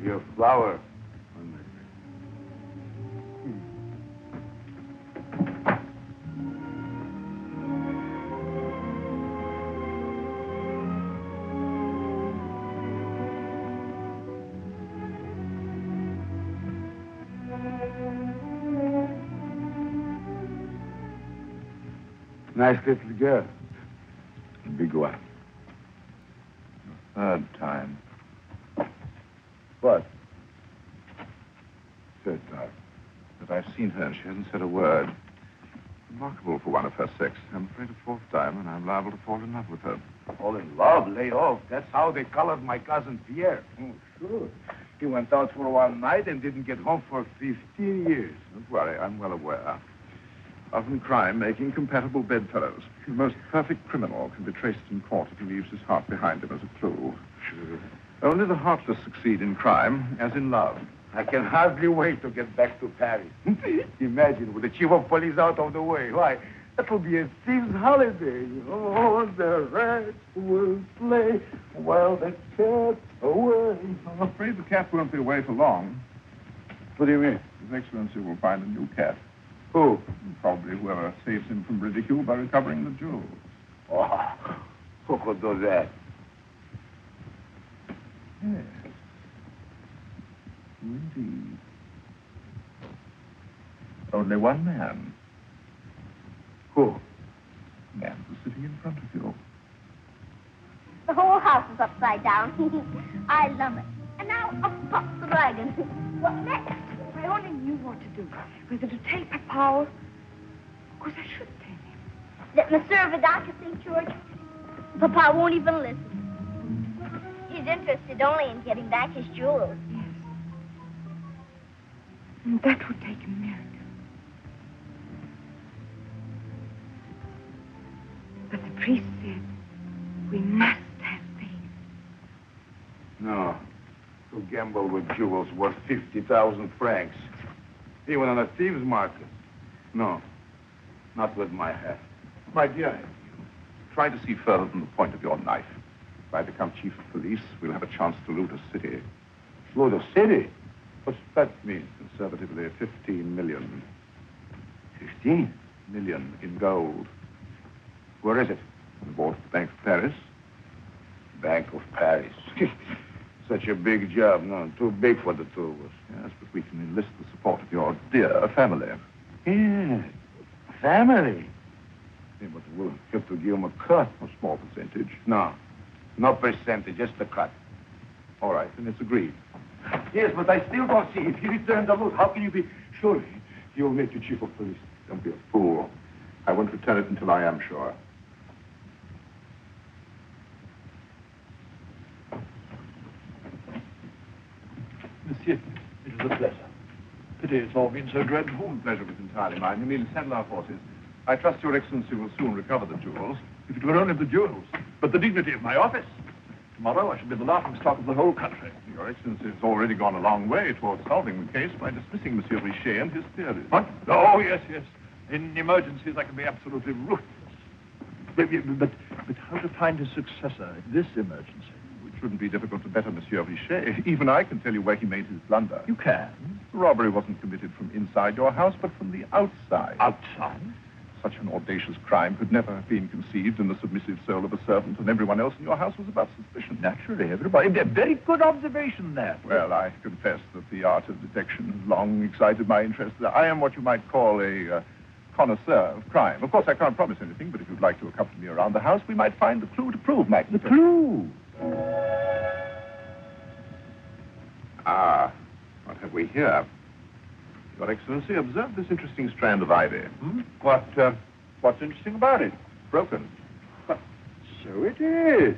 A: Your flower. Nice little girl. Big one. Third time. What?
D: Third time. But I've seen her and she hasn't said a word. Remarkable for one of her sex. I'm afraid a fourth time and I'm liable to fall in love with her.
B: Fall in love? Lay off. That's how they colored my cousin Pierre.
A: Oh, sure. He went out for one night and didn't get home for 15 years.
D: Don't worry, I'm well aware. Often crime making compatible bedfellows. The most perfect criminal can be traced in court if he leaves his heart behind him as a clue.
A: Sure.
D: Only the heartless succeed in crime, as in love.
B: I can hardly wait to get back to Paris. Imagine, with the chief of police out of the way. Why, that will be a thief's holiday. Oh, the rats will play while the cat's away.
D: I'm afraid the cat won't be away for long.
A: What do you mean?
D: His Excellency will find a new cat.
A: Who?
D: Probably whoever saves him from ridicule by recovering the jewels.
B: Oh, who could do that?
D: Yes. Indeed. Only one man.
A: Who?
D: The man who's sitting in front of you.
I: The whole house is upside down. I love it. And now up pops the dragon. What next?
J: I only knew what to do. Whether to tell Papa. Of course, I should tell him.
I: That Monsieur Vidocq at St. George? Papa won't even listen. He's interested only in getting back his jewels.
J: Yes. And that would take a miracle. But the priest said, we must have faith.
A: No. To gamble with jewels worth 50,000 francs. Even on a thief's market. No. Not with my hat.
D: My dear, try to see further than the point of your knife. If I become chief of police, we'll have a chance to loot a city.
F: Loot a city?
D: What's that mean, conservatively? 15 million.
F: 15
D: million in gold.
F: Where is it?
D: On board the Bank of Paris.
F: Bank of Paris. Such a big job, no? Too big for the two of us.
D: Yes, but we can enlist the support of your dear family.
F: Yeah, family. Yeah, but we'll have to give them a cut.
D: A small percentage.
F: No percentage, just a cut.
D: All right, then it's agreed.
K: Yes, but I still don't see. If you return the loot, how can you be sure you'll make you chief of police?
D: Don't be a fool. I won't return it until I am sure.
K: Monsieur, it is a pleasure. Pity it's all been so dreadful.
D: The pleasure was entirely mine. Emile, saddle our horses. I trust your excellency will soon recover the jewels.
K: If it were only the jewels, but the dignity of my office. Tomorrow I shall be the laughing stock of the whole country.
D: Your excellency has already gone a long way towards solving the case by dismissing Monsieur Richet and his theories.
K: What? Oh, yes. In emergencies I can be absolutely ruthless. But how to find a successor in this emergency?
D: It shouldn't be difficult to better Monsieur Richet. Even I can tell you where he made his blunder.
K: You can?
D: The robbery wasn't committed from inside your house, but from the outside.
K: Outside?
D: Such an audacious crime could never have been conceived in the submissive soul of a servant, and everyone else in your house was above suspicion.
K: Naturally, everybody. Very good observation there.
D: Well, I confess that the art of detection has long excited my interest. I am what you might call a connoisseur of crime. Of course, I can't promise anything, but if you'd like to accompany me around the house, we might find the clue to prove my
K: The clue?
D: Ah, what have we here? Your Excellency, observe this interesting strand of ivy.
K: What's interesting about it?
D: Broken.
K: But so it is.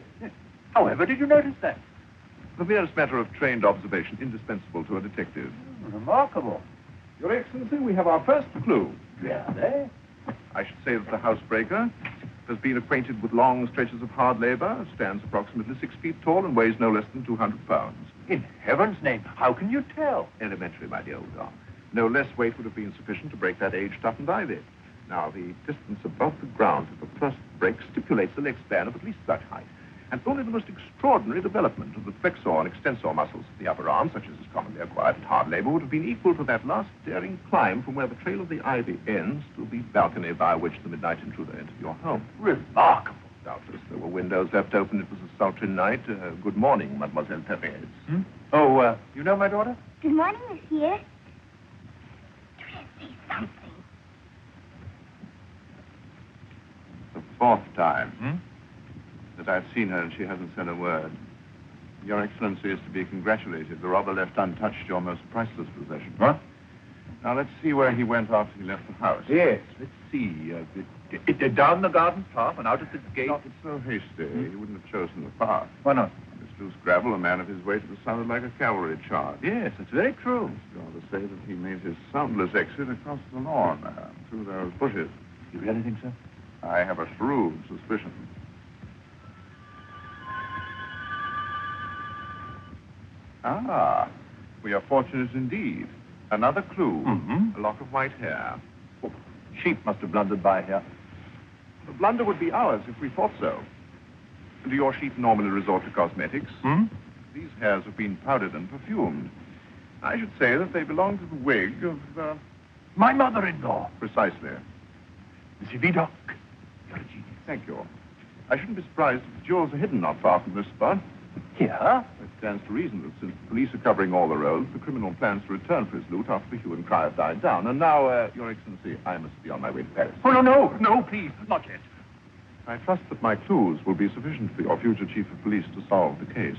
K: However did you notice that?
D: The merest matter of trained observation, indispensable to a detective.
K: Remarkable.
D: Your Excellency, we have our first clue.
K: Really?
D: I should say that the housebreaker has been acquainted with long stretches of hard labor, stands approximately 6 feet tall, and weighs no less than 200 pounds.
K: In heaven's name, how can you tell?
D: Elementary, my dear Hugo. No less weight would have been sufficient to break that age-toughened ivy. Now, the distance above the ground to the first break stipulates a leg span of at least that height. And only the most extraordinary development of the flexor and extensor muscles of the upper arm, such as is commonly acquired at hard labor, would have been equal to that last daring climb from where the trail of the ivy ends to the balcony via which the midnight intruder entered your home.
K: Remarkable.
D: Doubtless there were windows left open. It was a sultry night. Good morning, Mademoiselle Therese.
K: Oh, you know my daughter?
I: Good morning, monsieur. Therese, say something.
D: The fourth time that I've seen her and she hasn't said a word. Your Excellency is to be congratulated. The robber left untouched your most priceless possession.
K: What?
D: Now, let's see where he went after he left the house.
K: Yes, let's see. Down the garden path and out at the gate.
D: Not so hasty. He wouldn't have chosen the path.
K: Why not?
D: This loose gravel, a man of his weight would have sounded like a cavalry charge.
K: Yes, it's very true.
D: It's rather to say that he made his soundless exit across the lawn, through those bushes.
K: You really think so?
D: I have a shrewd suspicion. Ah, we are fortunate indeed. Another clue. A lock of white hair.
K: Oh, sheep must have blundered by here.
D: The blunder would be ours if we thought so. Do your sheep normally resort to cosmetics? These hairs have been powdered and perfumed. I should say that they belong to the wig of,
K: my mother-in-law.
D: Precisely.
K: Monsieur Vidocq, you're a genius.
D: Thank you. I shouldn't be surprised if the jewels are hidden not far from this spot.
K: Here?
D: It stands to reason that since the police are covering all the roads, the criminal plans to return for his loot after the hue and cry have died down. And now, Your Excellency, I must be on my way to Paris.
K: Oh, no, please, not yet.
D: I trust that my clues will be sufficient for your future chief of police to solve the case.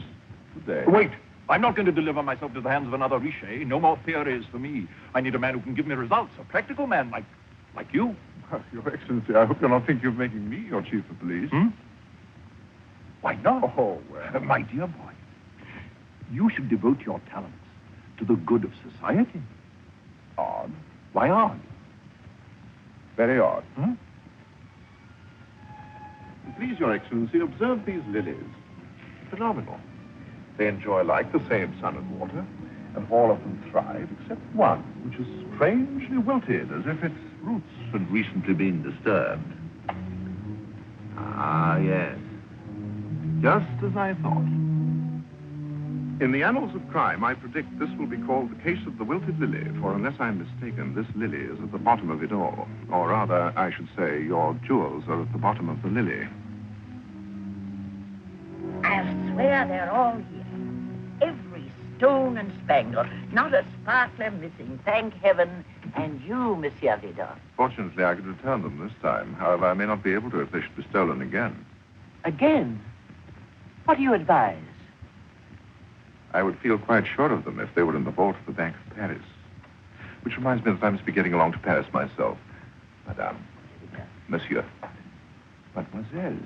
D: Good day.
K: Wait. I'm not going to deliver myself to the hands of another Richet. No more theories for me. I need a man who can give me results. A practical man like you.
D: Your Excellency, I hope you're not thinking of making me your chief of police.
K: Why not?
D: Oh, well.
K: My dear boy, you should devote your talents to the good of society.
D: Odd.
K: Why odd?
D: Very odd. Please, Your Excellency, observe these lilies. Phenomenal. They enjoy alike the same sun and water, and all of them thrive except one, which is strangely wilted, as if its roots had recently been disturbed.
B: Ah, yes.
K: Just as I thought.
D: In the annals of crime, I predict this will be called the case of the wilted lily, for unless I'm mistaken, this lily is at the bottom of it all. Or rather, I should say, your jewels are at the bottom of the lily.
H: I'll swear they're all here. Every stone and spangle. Not a sparkler missing, thank heaven. And you, Monsieur Vidocq.
D: Fortunately, I could return them this time. However, I may not be able to if they should be stolen again.
H: Again? What do you advise?
D: I would feel quite sure of them if they were in the vault of the Bank of Paris. Which reminds me that I must be getting along to Paris myself. Madame. Monsieur.
K: Mademoiselle.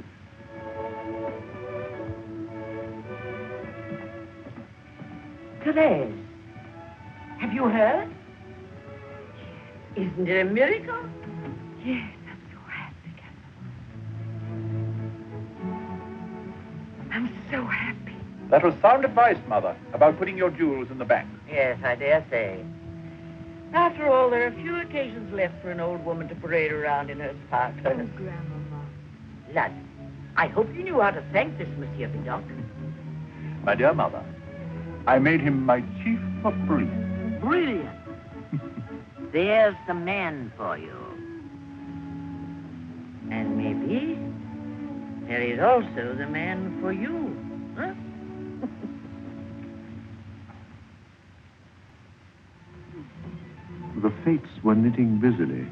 H: Therese, have you heard? Isn't it a miracle?
J: Yes, I'm so happy, Captain. I'm so happy.
K: That was sound advice, Mother, about putting your jewels in the bank.
H: Yes, I dare say. After all, there are few occasions left for an old woman to parade around in her sparklers.
J: Oh, Grandmama.
H: Lud, I hope you knew how to thank this Monsieur Vidocq.
K: My dear Mother, I made him my chief of police.
H: Brilliant. There's the man for you. And maybe there is also the man for you, huh?
A: The fates were knitting busily.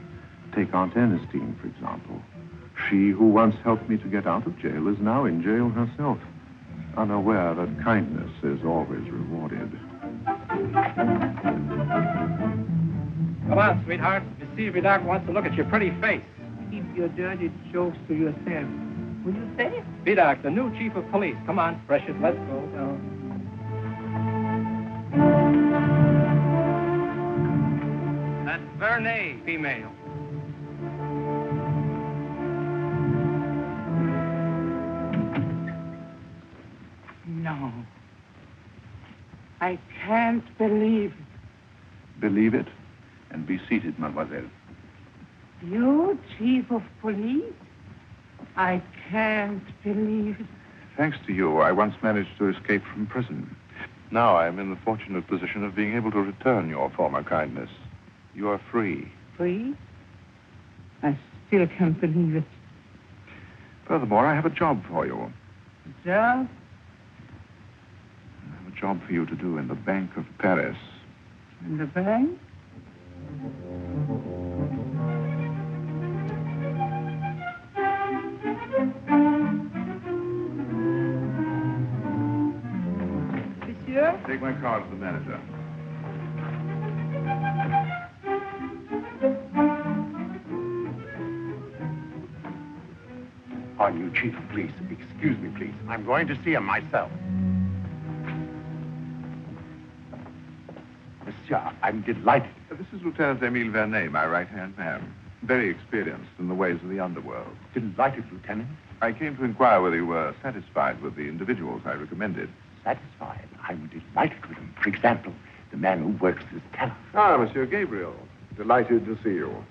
A: Take Aunt Ernestine, for example. She who once helped me to get out of jail is now in jail herself, unaware that kindness is always rewarded.
L: Come on, sweetheart. Monsieur Vidocq wants to look at your pretty face. Keep your dirty jokes to yourself. Will you say? Vidocq, the new chief of police. Come on, precious, let's go. That's Vernet, female.
F: No. I can't believe it.
D: Believe it, and be seated, mademoiselle.
F: You, chief of police? I can't believe it.
D: Thanks to you, I once managed to escape from prison. Now I am in the fortunate position of being able to return your former kindness. You are free.
F: Free? I still can't believe it.
D: Furthermore, I have a job for you.
F: Job?
D: I have a job for you to do in the Bank of Paris.
F: In the bank? Monsieur?
D: Take my card to the manager.
E: Pardon you, Chief of Police. Excuse me, please. I'm going to see him myself. Monsieur, I'm delighted.
D: This is Lieutenant Emile Vernet, my right-hand man. Very experienced in the ways of the underworld.
E: Delighted, Lieutenant.
D: I came to inquire whether you were satisfied with the individuals I recommended.
E: Satisfied? I'm delighted with him. For example, the man who works as teller.
D: Ah, Monsieur Gabriel. Delighted to see you.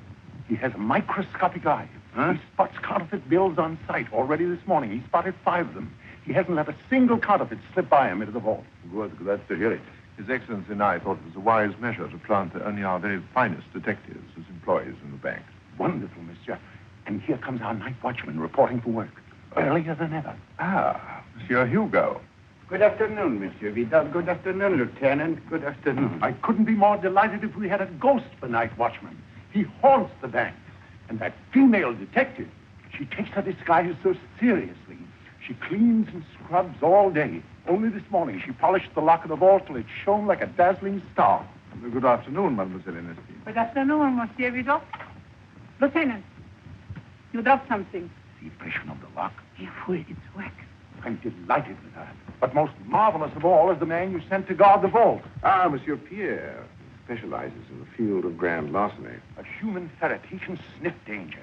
E: He has a microscopic eye.
D: Huh?
E: He spots counterfeit bills on sight. Already this morning, he spotted 5 of them. He hasn't let a single counterfeit slip by him into the vault.
D: Good, glad to hear it. His Excellency and I thought it was a wise measure to plant only our very finest detectives as employees in the bank.
E: Wonderful, monsieur. And here comes our night watchman reporting for work. Earlier than ever.
D: Ah, Monsieur Hugo.
F: Good afternoon, Monsieur Vidocq. Good afternoon, Lieutenant. Good afternoon.
E: I couldn't be more delighted if we had a ghost for night watchman. He haunts the bank. And that female detective, she takes her disguise so seriously. She cleans and scrubs all day. Only this morning, she polished the lock of the vault till it shone like a dazzling star.
D: Good afternoon, Mademoiselle Ernestine.
M: Good afternoon, Monsieur Vidocq. Lieutenant, you dropped something.
E: The impression of the lock.
M: It's wax.
E: I'm delighted with her. But most marvelous of all is the man you sent to guard the vault.
D: Ah, Monsieur Pierre. Specializes in the field of grand larceny.
E: A human ferret. He can sniff danger.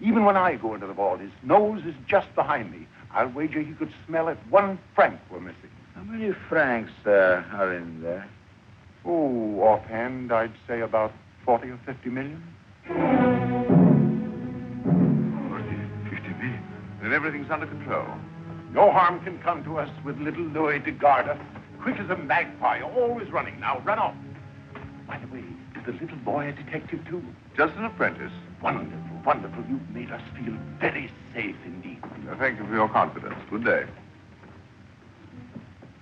E: Even when I go into the vault, his nose is just behind me. I'll wager he could smell if 1 franc were missing.
B: How many francs are in there?
E: Oh, offhand, I'd say about 40 or 50 million.
D: 40, 50 million. Then everything's under control. No harm can come to us with little Louis to guard us. Quick as a magpie, always running. Now, run off.
K: By the way, is the little boy a detective, too?
D: Just an apprentice.
K: Wonderful, wonderful. You've made us feel very safe indeed.
D: Thank you for your confidence. Good day.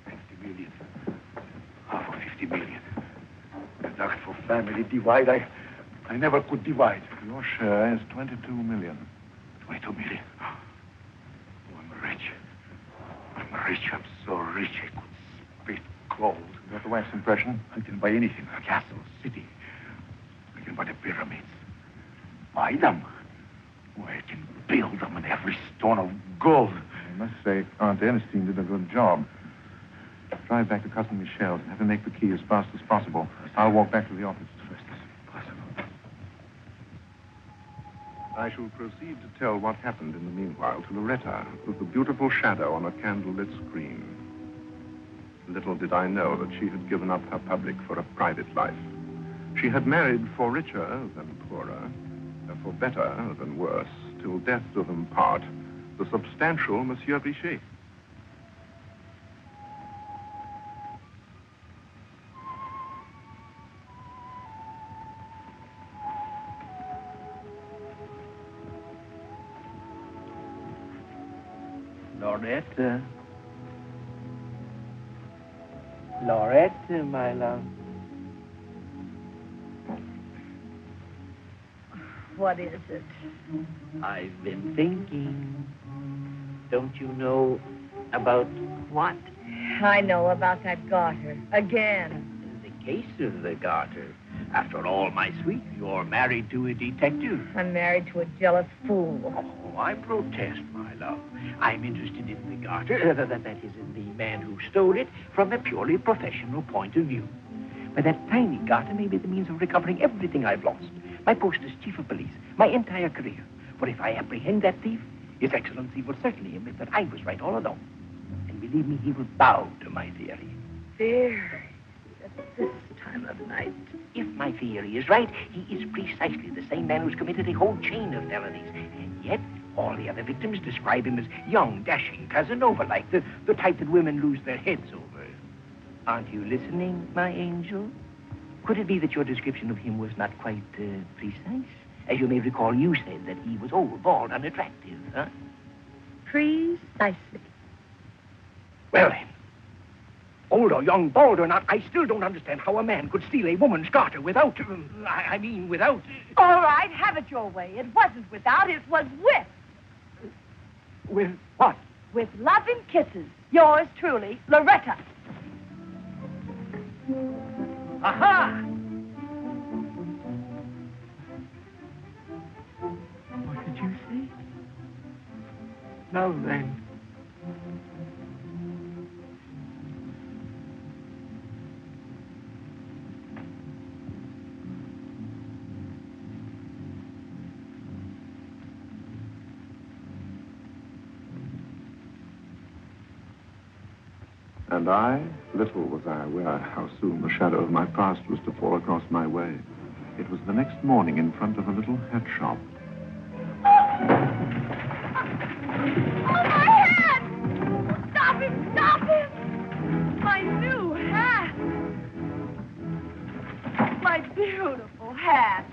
K: 50 million. Half of 50 million. Deduct for family divide. I never could divide.
D: Your share is 22 million.
K: 22 million. Oh, I'm rich. I'm rich. I'm so rich I could spit gold.
D: You got the wax impression?
K: I can buy anything. A castle, a city. I can buy the pyramids. Buy them. Oh, I can build them in every stone of gold.
D: I must say, Aunt Ernestine did a good job. Drive back to Cousin Michelle's and have her make the key as fast as possible. I'll walk back to the office as fast as possible. I shall proceed to tell what happened in the meanwhile to Loretta, with the beautiful shadow on a candlelit screen. Little did I know that she had given up her public for a private life. She had married for richer than poorer, for better than worse, till death do them part, the substantial Monsieur Richet.
L: Loretta. Loretta, my love.
H: What is it? I've been thinking. Don't you know about what?
C: I know about that garter. Again.
H: The case of the garter. After all, my sweet, you're married to a detective.
C: I'm married to a jealous fool.
H: Oh, I protest, my love. I'm interested in the garter, that is, in the man who stole it, from a purely professional point of view. But that tiny garter may be the means of recovering everything I've lost. My post as chief of police, my entire career. For if I apprehend that thief, His Excellency will certainly admit that I was right all along. And believe me, he will bow to my theory.
C: Theory? At this time of night?
H: If my theory is right, he is precisely the same man who's committed a whole chain of felonies. And yet, all the other victims describe him as young, dashing, Casanova-like, the type that women lose their heads over. Aren't you listening, my angel? Could it be that your description of him was not quite precise? As you may recall, you said that he was old, bald, unattractive, huh?
C: Precisely.
H: Well, then, old or young, bald or not, I still don't understand how a man could steal a woman's garter without, without...
C: All right, have it your way. It wasn't without, it was with.
H: With what?
C: With loving kisses. Yours truly, Loretta.
H: Aha! What did you say? Now then.
D: And I, little was I aware how soon the shadow of my past was to fall across my way. It was the next morning in front of a little hat shop.
C: Oh, my hat! Stop him! Stop him! My new hat! My beautiful hat!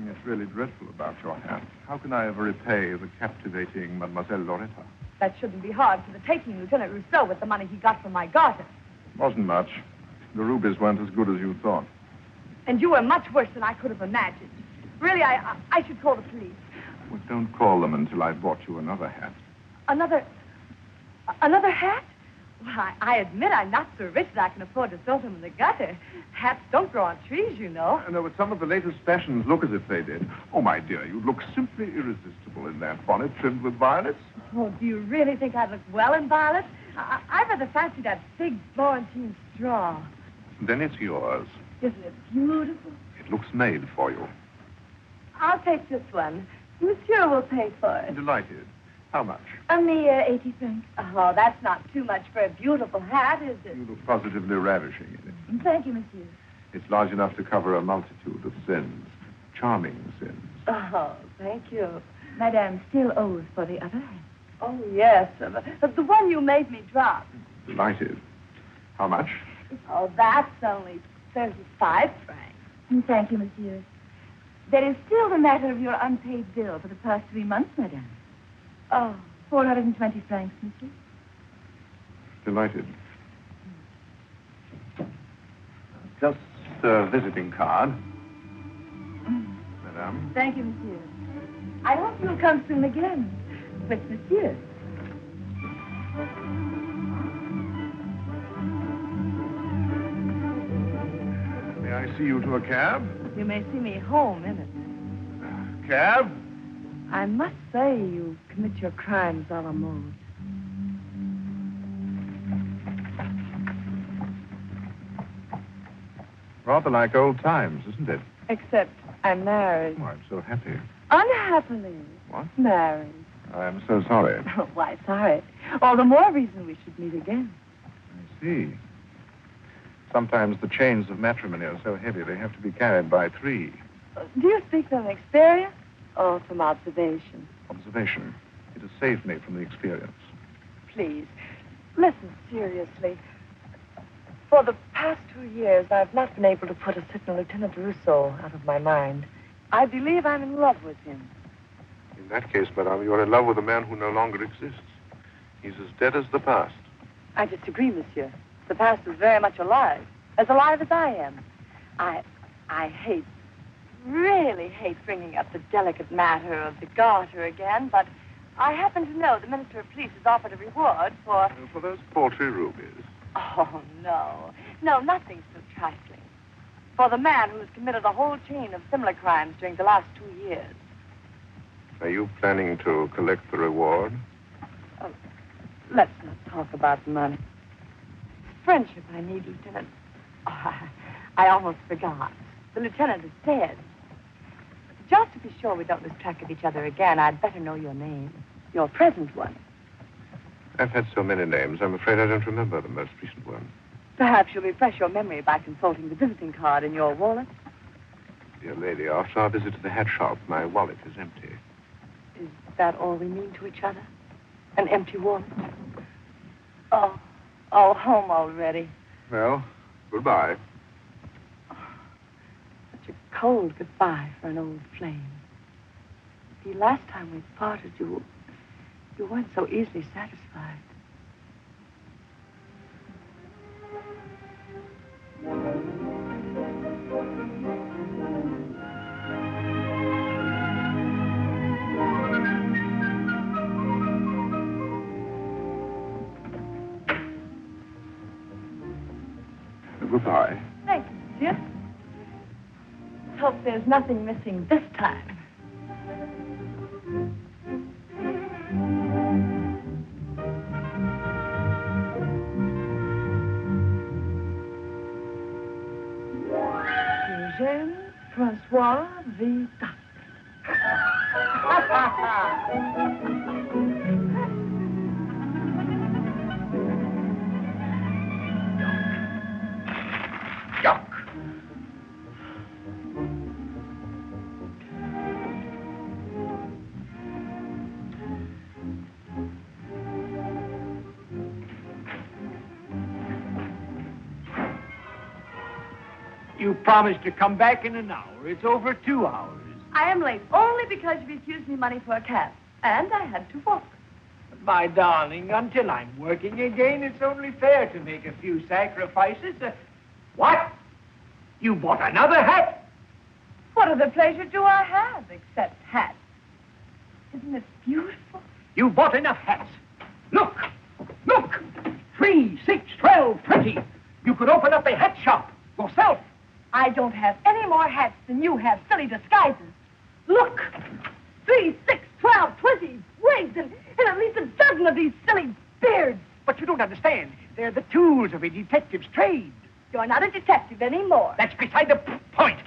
D: It's really dreadful about your hat. How can I ever repay the captivating Mademoiselle Loretta?
C: That shouldn't be hard for the taking Lieutenant Rousseau with the money he got from my garter.
D: Wasn't much. The rubies weren't as good as you thought.
C: And you were much worse than I could have imagined. Really, I should call the police.
D: Well, don't call them until I've bought you another hat.
C: Another hat? Well, I admit I'm not so rich that I can afford to throw them in the gutter. Hats don't grow on trees, you know.
D: No, but some of the latest fashions look as if they did. Oh, my dear, you'd look simply irresistible in that bonnet trimmed with violets.
C: Oh, do you really think I'd look well in violets? I rather fancy that big Florentine straw.
D: Then it's yours.
C: Isn't it beautiful?
D: It looks made for you.
C: I'll take this one. Monsieur will pay for it.
D: Delighted. How much?
C: A mere 80 francs. Oh, that's not too much for a beautiful hat, is it?
D: You look positively ravishing in it.
C: Thank you, monsieur.
D: It's large enough to cover a multitude of sins. Charming sins.
C: Oh, thank you. Madame still owes for the other hat.
G: Oh, yes. The one you made me drop.
D: Delighted. How much?
G: Oh, that's only 35 francs.
J: Thank you, monsieur. There is still the matter of your unpaid bill for the past 3 months, madame.
G: Oh.
J: 420 francs, monsieur.
D: Delighted. Just a visiting card. Madame.
J: Thank you, monsieur. I hope you'll come soon again with monsieur.
D: May I see you to a cab?
G: You may see me home in it.
D: Cab?
G: I must say you commit your crimes a la mode.
D: Rather like old times, isn't it?
G: Except I'm married.
D: Oh, I'm so happy.
G: Unhappily.
D: What?
G: Married.
D: I'm so sorry.
G: Oh, why, sorry. All the more reason we should meet again.
D: I see. Sometimes the chains of matrimony are so heavy they have to be carried by 3.
G: Do you speak from experience or from observation?
D: Observation. It has saved me from the experience.
G: Please, listen seriously. For the past 2 years, I've not been able to put a certain Lieutenant Rousseau out of my mind. I believe I'm in love with him.
D: In that case, madame, you are in love with a man who no longer exists. He's as dead as the past.
G: I disagree, monsieur. The past is very much alive as I am. I hate, really hate bringing up the delicate matter of the garter again, but I happen to know the Minister of Police has offered a reward for...
D: For those paltry rubies.
G: Oh, no. No, nothing so trifling. For the man who has committed a whole chain of similar crimes during the last 2 years.
D: Are you planning to collect the reward?
G: Oh, let's not talk about money. Friendship I need, Lieutenant. Oh, I almost forgot. The lieutenant is dead. Just to be sure we don't lose track of each other again, I'd better know your name. Your present one.
D: I've had so many names, I'm afraid I don't remember the most recent one.
G: Perhaps you'll refresh your memory by consulting the visiting card in your wallet.
D: Dear lady, after our visit to the hat shop, my wallet is empty.
G: Is that all we mean to each other? An empty wallet? Oh, home already.
D: Well, goodbye.
G: Such a cold goodbye for an old flame. The last time we parted, you weren't so easily satisfied.
D: Goodbye.
G: Thank you, monsieur. Hope there's nothing missing this time. Eugène François Vidocq.
L: You promised to come back in an hour. It's over 2 hours.
G: I am late only because you refused me money for a cab. And I had to walk.
L: But my darling, until I'm working again, it's only fair to make a few sacrifices. What? You bought another hat?
G: What other pleasure do I have except hats? Isn't this beautiful?
L: You bought enough hats. Look! Look! 3, 6, 12, 20. You could open up a hat shop yourself.
G: I don't have any more hats than you have silly disguises. Look! 3, 6, 12, 20 wigs and at least a dozen of these silly beards.
L: But you don't understand. They're the tools of a detective's trade.
G: You're not a detective anymore.
L: That's beside the point.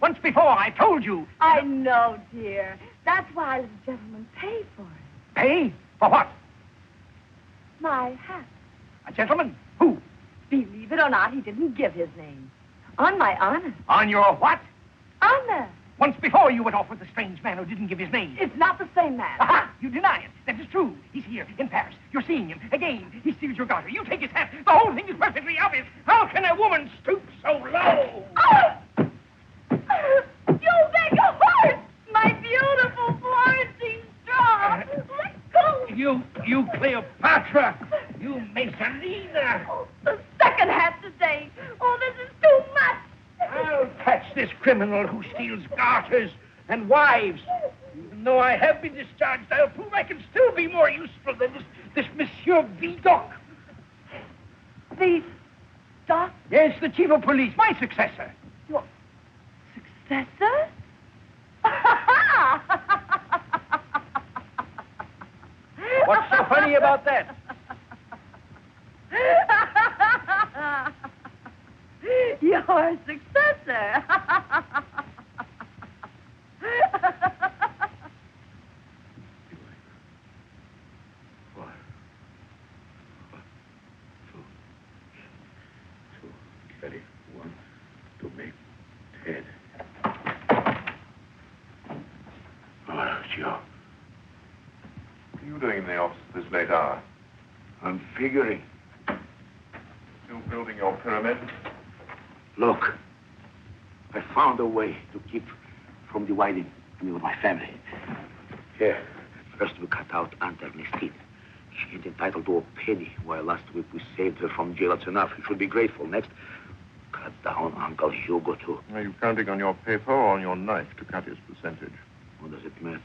L: Once before, I told you.
G: I know, dear. That's why little gentlemen pay for it.
L: Pay? For what?
G: My hat.
L: A gentleman? Who?
G: Believe it or not, he didn't give his name. On my honor.
L: On your what?
G: Honor.
L: Once before you went off with a strange man who didn't give his name.
C: It's not the same man.
L: Aha! You deny it. That is true. He's here in Paris. You're seeing him. Again, he steals your garter. You take his hat. The whole thing is perfectly obvious. How can a woman stoop so low?
C: Oh! You beg a horse! My beautiful Florentine straw! Let go!
L: You Cleopatra! You Messalina!
C: Oh, the second hat today! Oh, this is too much!
L: I'll catch this criminal who steals garters and wives. Even though I have been discharged, I'll prove I can still be more useful than this Monsieur Vidocq.
C: Vidocq?
L: Yes, the chief of police, my successor.
C: Your successor?
L: What's so funny about that?
C: Your successor.
D: Ready? 1, 2, make 10. Oh, Joe. What are you doing in the office at this late hour?
F: I'm figuring.
D: Still building your pyramid?
F: Look, I found a way to keep from dividing me with my family. Here, first we cut out Aunt Ernestine. She ain't entitled to a penny, while last week we saved her from jail. That's enough. You should be grateful. Next, cut down Uncle Hugo, too.
D: Are you counting on your paper or on your knife to cut his percentage?
F: What does it matter?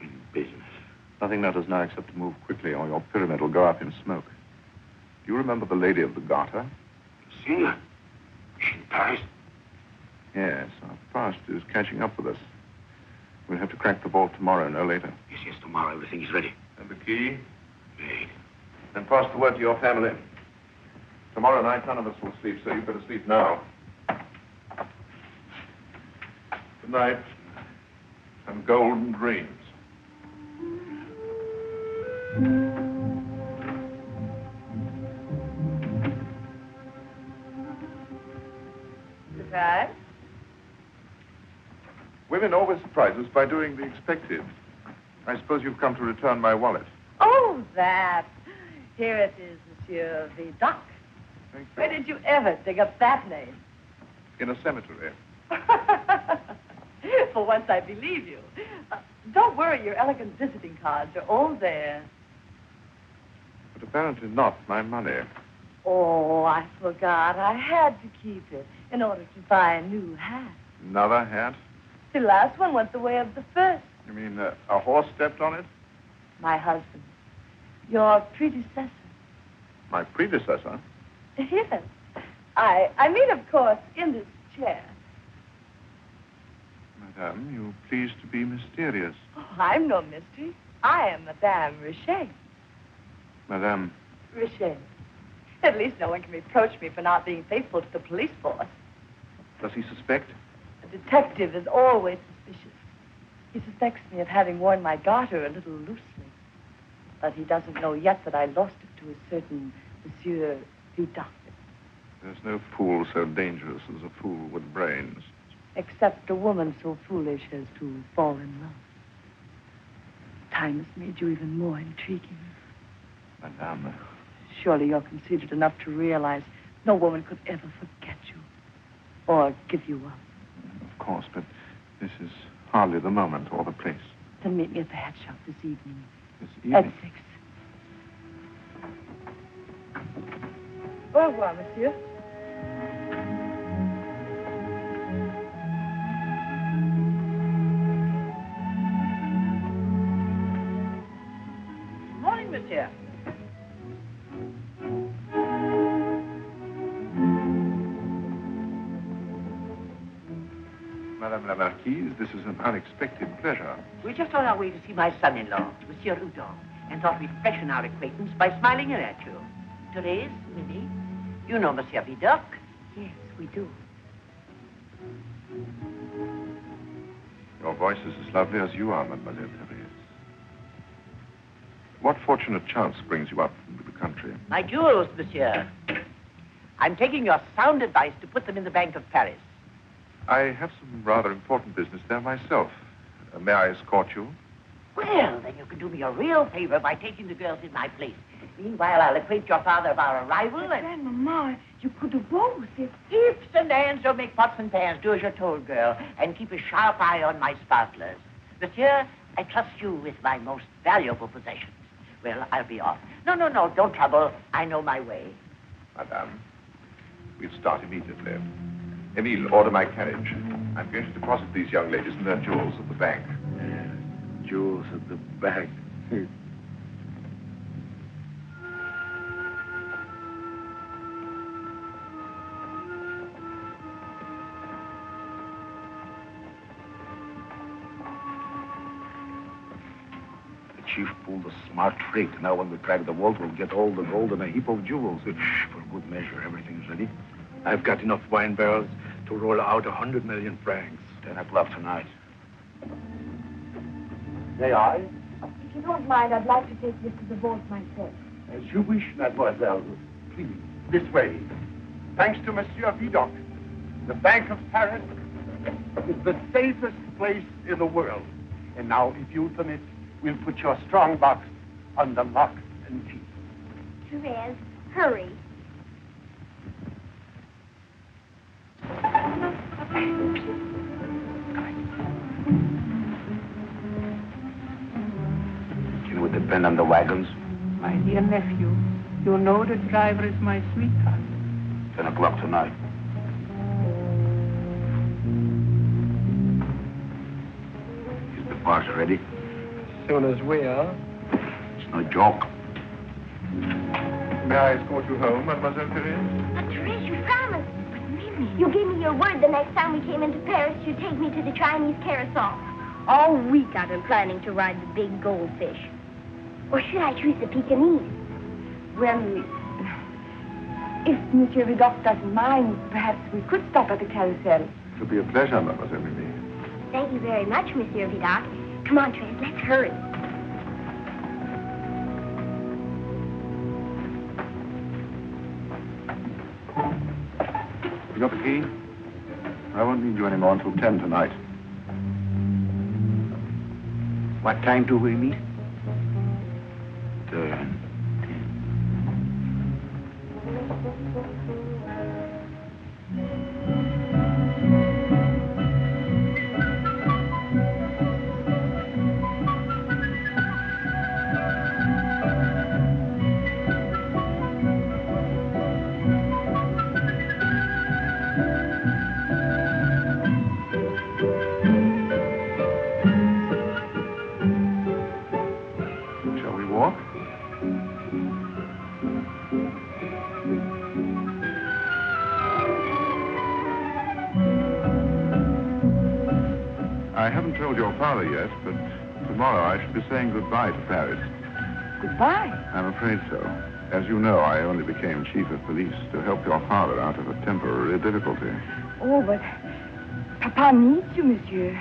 F: In business.
D: Nothing matters now except to move quickly, or your pyramid will go up in smoke. Do you remember the lady of the garter?
F: Signe? She in Paris?
D: Yes, our past is catching up with us. We'll have to crack the vault tomorrow, no later.
F: Yes, tomorrow. Everything is ready.
D: And the key?
F: Made.
D: Then pass the word to your family. Tomorrow night, none of us will sleep, so you better sleep now. Good night. And golden dreams.
C: Surprise?
D: Women always surprise us by doing the expected. I suppose you've come to return my wallet.
C: Oh, that. Here it is, Monsieur Vidocq.
D: Thank you.
C: Where did you ever dig up that name?
D: In a cemetery.
C: For once, I believe you. Don't worry, your elegant visiting cards are all there.
D: But apparently not my money.
C: Oh, I forgot. I had to keep it in order to buy a new hat.
D: Another hat?
C: The last one went the way of the first.
D: You mean a horse stepped on it?
C: My husband. Your predecessor.
D: My predecessor?
C: Yes. I mean, of course, in this chair.
D: Madame, you please to be mysterious.
C: Oh, I'm no mystery. I am Madame Richet.
D: Madame.
C: Richet. At least no one can reproach me for not being faithful to the police force.
D: Does he suspect?
C: A detective is always suspicious. He suspects me of having worn my garter a little loosely. But he doesn't know yet that I lost it to a certain Monsieur Vidocq.
D: There's no fool so dangerous as a fool with brains.
C: Except a woman so foolish as to fall in love. Time has made you even more intriguing.
D: Madame.
C: Surely you're considered enough to realize no woman could ever forget you or give you up.
D: Of course, but this is hardly the moment or the place.
C: Then meet me at the hat shop this evening.
D: This evening?
C: At 6. Au revoir, monsieur.
H: Morning, monsieur.
D: Madame la Marquise, this is an unexpected pleasure.
H: We're just on our way to see my son-in-law, Monsieur Houdon, and thought we'd freshen our acquaintance by smiling in at you. Therese, Minnie, you know Monsieur Vidocq?
C: Yes, we do.
D: Your voice is as lovely as you are, Mademoiselle Therese. What fortunate chance brings you up into the country?
H: My jewels, monsieur. I'm taking your sound advice to put them in the Bank of Paris.
D: I have some rather important business there myself. May I escort you?
H: Well, then you can do me a real favor by taking the girls in my place. Meanwhile, I'll acquaint your father of our arrival and...
J: Grandmama, you could do both.
H: Ifs and ands don't make pots and pans. Do as you're told, girl, and keep a sharp eye on my sparklers. Monsieur, I trust you with my most valuable possessions. Well, I'll be off. No, don't trouble. I know my way.
D: Madame, we'll start immediately. Emile, order my carriage. I'm going to deposit these young ladies and their jewels at the bank.
B: Jewels at the bank. Chief pulled a smart trick. Now when we crack the vault, we'll get all the gold and a heap of jewels. For good measure, everything's ready.
K: I've got enough wine barrels to roll out 100 million francs.
B: 10 o'clock tonight.
K: May I?
J: If you don't mind, I'd like to take this to the vault myself.
K: As you wish, mademoiselle. Please, this way. Thanks to Monsieur Vidocq, the Bank of Paris is the safest place in the world. And now, if you'll permit, we'll put your strong box under lock and key.
I: Therese, hurry.
B: Can we depend on the wagons?
M: My dear nephew, you know the driver is my sweetheart.
B: 10 o'clock tonight. Is the farce ready?
M: As soon as we are.
B: It's no joke.
D: May I escort you home, Mademoiselle Therese?
I: But Therese, you promised. But Mimi, you gave me your word the next time we came into Paris you'd take me to the Chinese carousel. All week I've been planning to ride the big goldfish. Or should I choose the Pekingese?
J: Well, if Monsieur Vidocq doesn't mind, perhaps we could stop at the carousel.
D: It'll be a pleasure, Mademoiselle Mimi.
I: Thank you very much, Monsieur Vidocq. Come on, Therese, let's hurry.
D: You got the key? I won't need you anymore until 10 tonight.
B: What time do we meet? 10.
D: Shall we walk? I haven't told your father yet, but tomorrow I shall be saying goodbye to Paris.
J: Goodbye.
D: I'm afraid so. As you know, I only became chief of police to help your father out of a temporary difficulty.
J: Oh, but Papa needs you, monsieur.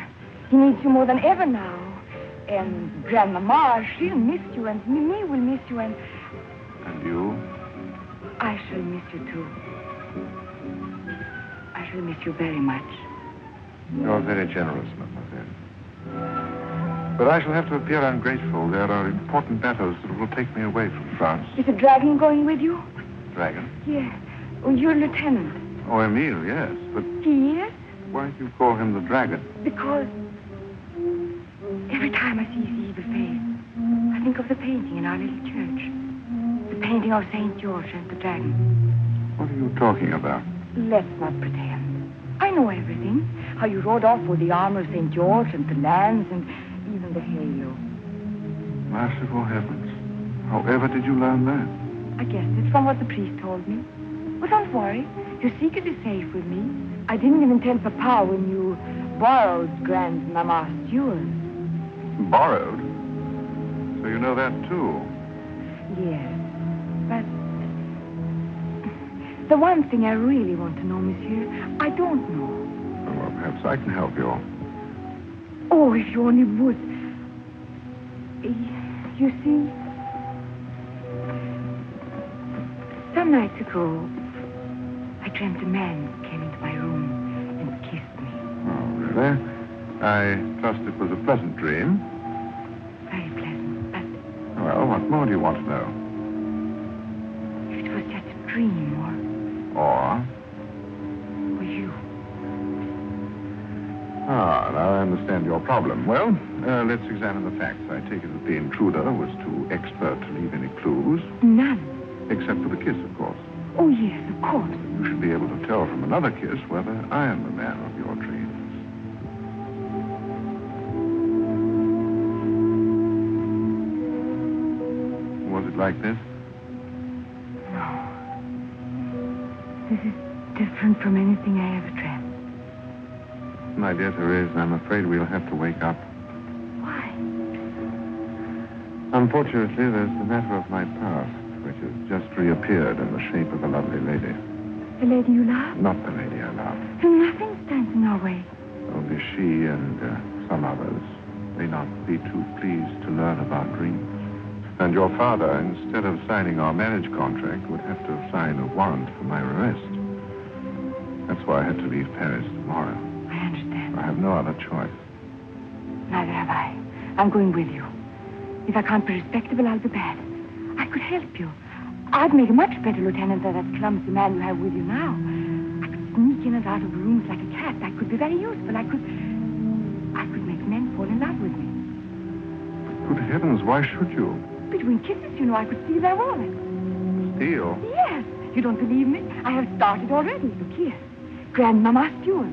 J: He needs you more than ever now. And Grandmama, she'll miss you, and Mimi will miss you, and...
D: And you?
J: I shall miss you, too. I shall miss you very much.
D: You're very generous, mademoiselle. But I shall have to appear ungrateful. There are important matters that will take me away from France.
J: Is the dragon going with you?
D: Dragon?
J: Yes. Oh, you're lieutenant.
D: Oh, Emile, yes. But
J: He is?
D: why do you call him the dragon?
J: Because every time I see his evil face, I think of the painting in our little church. The painting of St. George and the dragon.
D: What are you talking about?
J: Let's not pretend. I know everything. How you rode off with the armor of St. George and the lance and even the halo.
D: Merciful heavens. However did you learn that?
J: I guessed it from what the priest told me. But don't worry. Your secret is safe with me. I didn't even tell Papa when you borrowed Grandmama's jewels.
D: Borrowed? So you know that, too?
J: Yes. But the one thing I really want to know, monsieur, I don't know.
D: Well, perhaps I can help you.
J: Oh, if you only would. You see, some nights ago, I dreamt a man came into my room and kissed me.
D: naturally. I trust it was a pleasant dream.
J: Very pleasant, but
D: Well, what more do you want to know?
J: if it was just a dream
D: Or?
J: or you.
D: Ah, now I understand your problem. Well, let's examine the facts. I take it that the intruder was too expert to leave any clues.
J: None.
D: Except for the kiss, of course.
J: Oh, yes, of course.
D: You should be able to tell from another kiss whether I am the man of your dreams. Was it like this?
J: No. This is different from anything I ever dreamt.
D: My dear Therese, I'm afraid we'll have to wake up.
J: Why?
D: Unfortunately, there's the matter of my past, which has just reappeared in the shape of a lovely lady.
J: The lady you love?
D: Not the lady I love.
J: Then nothing stands in our way.
D: Only she and some others may not be too pleased to learn about dreams. And your father, instead of signing our marriage contract, would have to sign a warrant for my arrest. That's why I had to leave Paris tomorrow.
J: I understand.
D: I have no other choice.
J: Neither have I. I'm going with you. If I can't be respectable, I'll be bad. I could help you. I'd make a much better lieutenant than that clumsy man you have with you now. I could sneak in and out of rooms like a cat. I could be very useful. I could make men fall in love with me.
D: Good heavens, why should you?
J: Between kisses, you know, I could steal their wallets.
D: Steal?
J: Yes. You don't believe me? I have started already. Look here. Grandmama's jewels.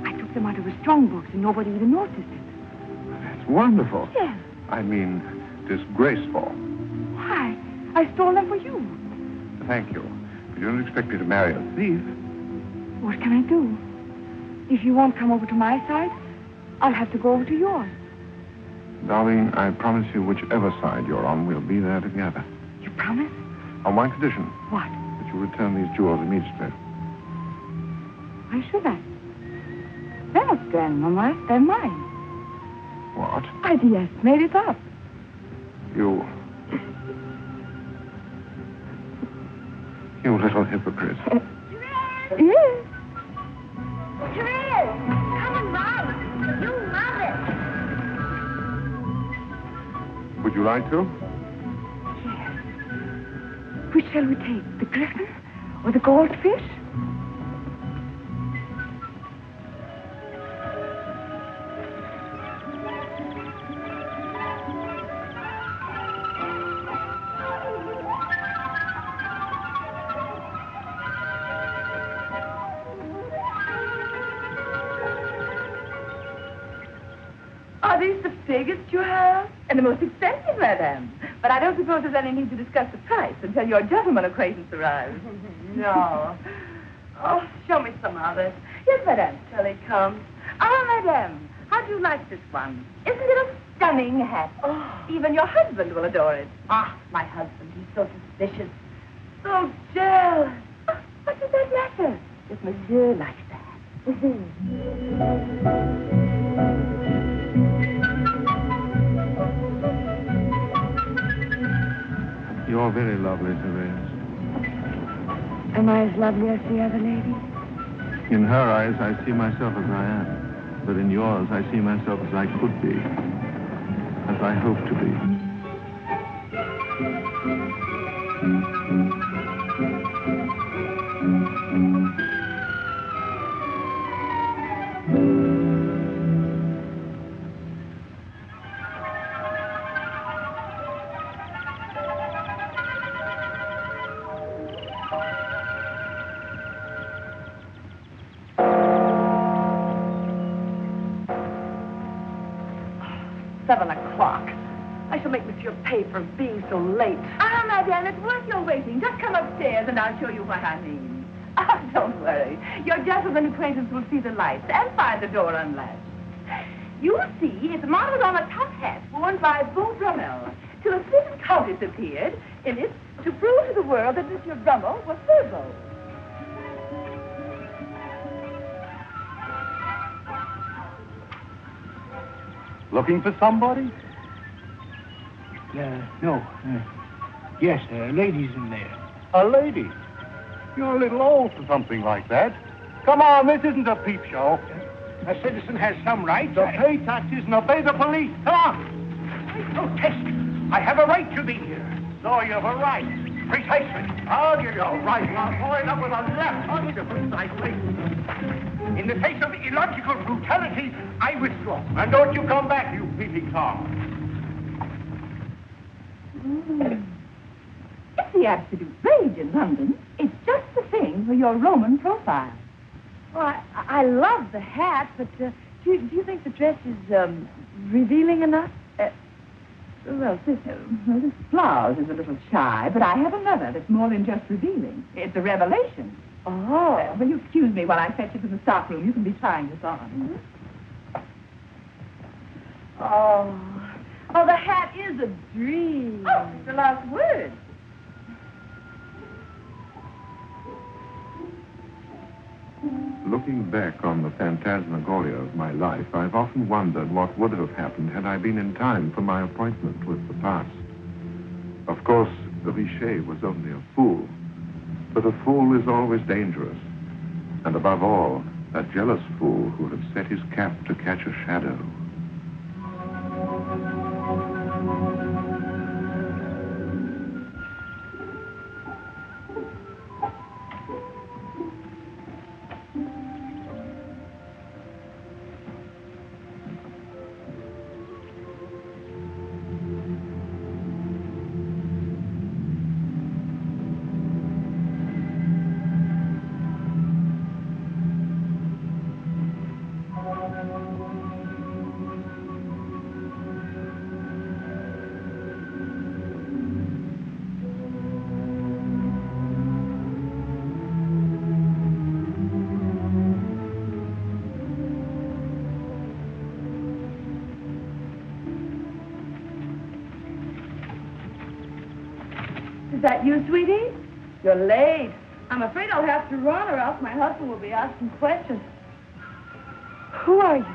J: I took them out of her strong box and nobody even noticed it.
D: That's wonderful.
J: Yes.
D: I mean, disgraceful.
J: Why? I stole them for you.
D: Thank you. But you don't expect me to marry a thief.
J: What can I do? If you won't come over to my side, I'll have to go over to yours.
D: Darling, I promise you whichever side you're on, we'll be there together.
J: You promise?
D: On one condition.
J: What?
D: That you return these jewels immediately.
J: Why should I? They're not Grandmama's, they're mine.
D: What?
J: I just made it up.
D: You little hypocrite.
J: Yes.
I: Therese, come and ride. You'll love it.
D: Would you like to?
J: Yes. Which shall we take? The griffin or the goldfish?
G: Are these the biggest you have? And the most expensive, madame. But I don't suppose there's any need to discuss the price until your gentleman acquaintance arrives. No. Oh, show me some others. Yes, madame, till he comes. Ah, madame, how do you like this one? Isn't it a stunning hat? Oh, even your husband will adore it. Ah, my husband, he's so suspicious. So jealous. Oh, what does that matter? If monsieur likes that.
D: You're very lovely, Therese.
J: Am I as lovely as the other lady?
D: In her eyes, I see myself as I am. But in yours, I see myself as I could be. As I hope to be.
G: I shall make monsieur pay for being so late. Ah, madame, it's worth your waiting. Just come upstairs and I'll show you what I mean. Ah, don't worry. Your gentleman acquaintance will see the lights and find the door unlatched. You'll see it's modeled on a top hat worn by Beau Brummel till a certain countess appeared in it to prove to the world that Monsieur Brummel was Virgo.
E: Looking for somebody? No. Yes, a lady's in there. A lady? You're a little old for something like that. Come on, this isn't a peep show. A citizen has some rights. To pay taxes and obey the police. Come on. I protest. I have a right to be here. So you have a right. Precisely. I'll give you a right. I'll point up with a left. I'll give you precisely. In the face of illogical brutality, I withdraw. And don't you come back, you peeping Tom.
J: It's the absolute rage in London. It's just the thing for your Roman profile.
C: Well, I love the hat, but do you think the dress is revealing enough?
J: Well, this blouse is a little shy, but I have another that's more than just revealing. It's a revelation.
C: Oh.
J: Will you excuse me while I fetch you to the stockroom? You can be trying this on.
C: Mm-hmm. Oh, the hat is a dream.
J: Oh, it's the last word.
D: Looking back on the phantasmagoria of my life, I've often wondered what would have happened had I been in time for my appointment with the past. Of course, Richet was only a fool, but a fool is always dangerous. And above all, a jealous fool who had set his cap to catch a shadow.
C: Is that you, sweetie? You're late. I'm afraid I'll have to run, or else my husband will be asking questions. Who are you?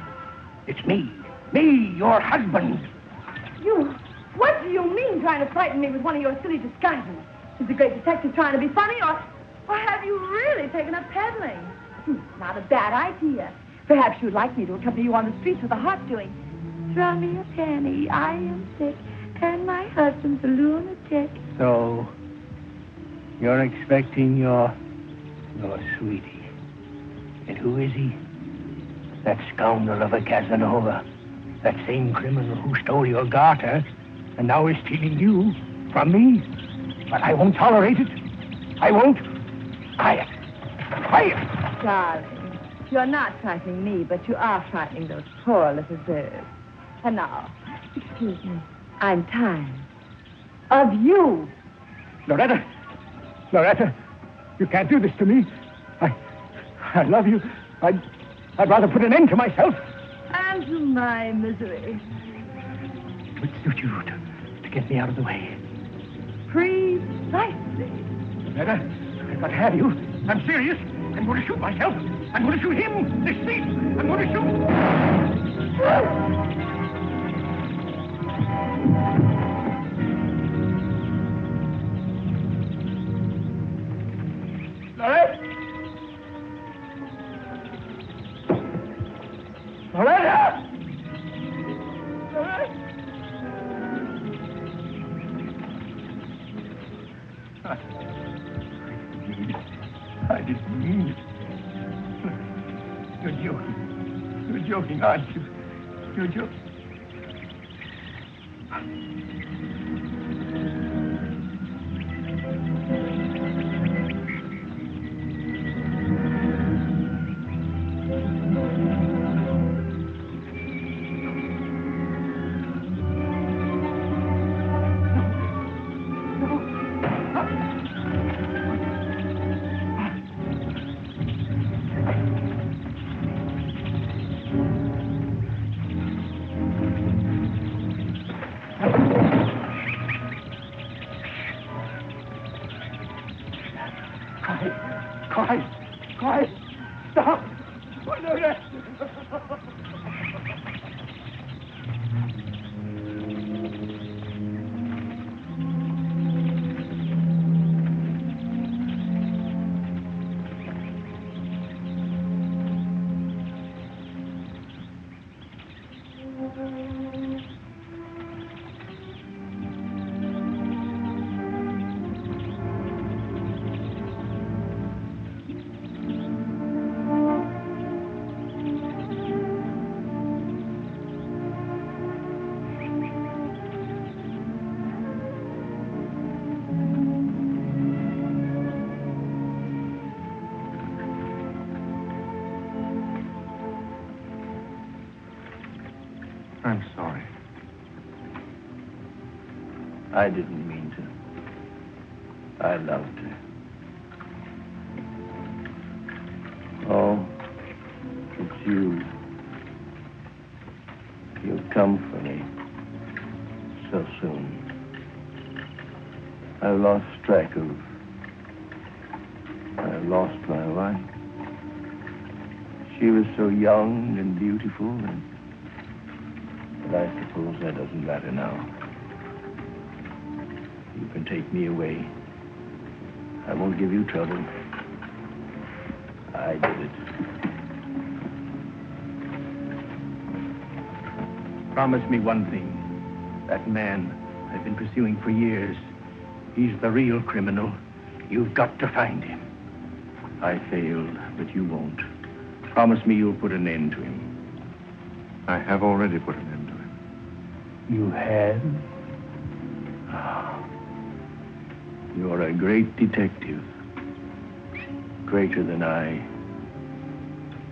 E: It's me. Me, your husband.
C: You? What do you mean, trying to frighten me with one of your silly disguises? Is the great detective trying to be funny, or have you really taken up peddling? Not a bad idea. Perhaps you'd like me to accompany you on the streets with a heart doing, "Throw me a penny, I am sick, and my husband's a lunatic."
E: So, you're expecting your sweetie. And who is he? That scoundrel of a Casanova. That same criminal who stole your garter and now is stealing you from me. But I won't tolerate it. I won't. Quiet.
C: Darling, you're not frightening me, but you are frightening those poor little birds. And now, excuse me, I'm tired of you.
E: Loretta, you can't do this to me. I love you. I'd rather put an end to myself.
C: And to my misery.
E: It would suit you to get me out of the way.
C: Precisely.
E: Loretta, I've got to have you. I'm serious. I'm going to shoot myself. I'm going to shoot him. This thief. I'm going to shoot. Loretta! Loretta! Loretta! I didn't mean it. You're joking. You're joking, aren't you? You're joking. Quiet. Stop.
D: I'm sorry.
K: I didn't mean to. I loved her. Oh, it's you. You come for me so soon. I lost track of... I lost my wife. She was so young and beautiful, but I suppose that doesn't matter now. You can take me away. I won't give you trouble. I did it.
E: Promise me one thing. That man I've been pursuing for years, he's the real criminal. You've got to find him.
K: I failed, but you won't. Promise me you'll put an end to him.
D: I have already put an end to him.
K: You have? Oh. You're a great detective. Greater than I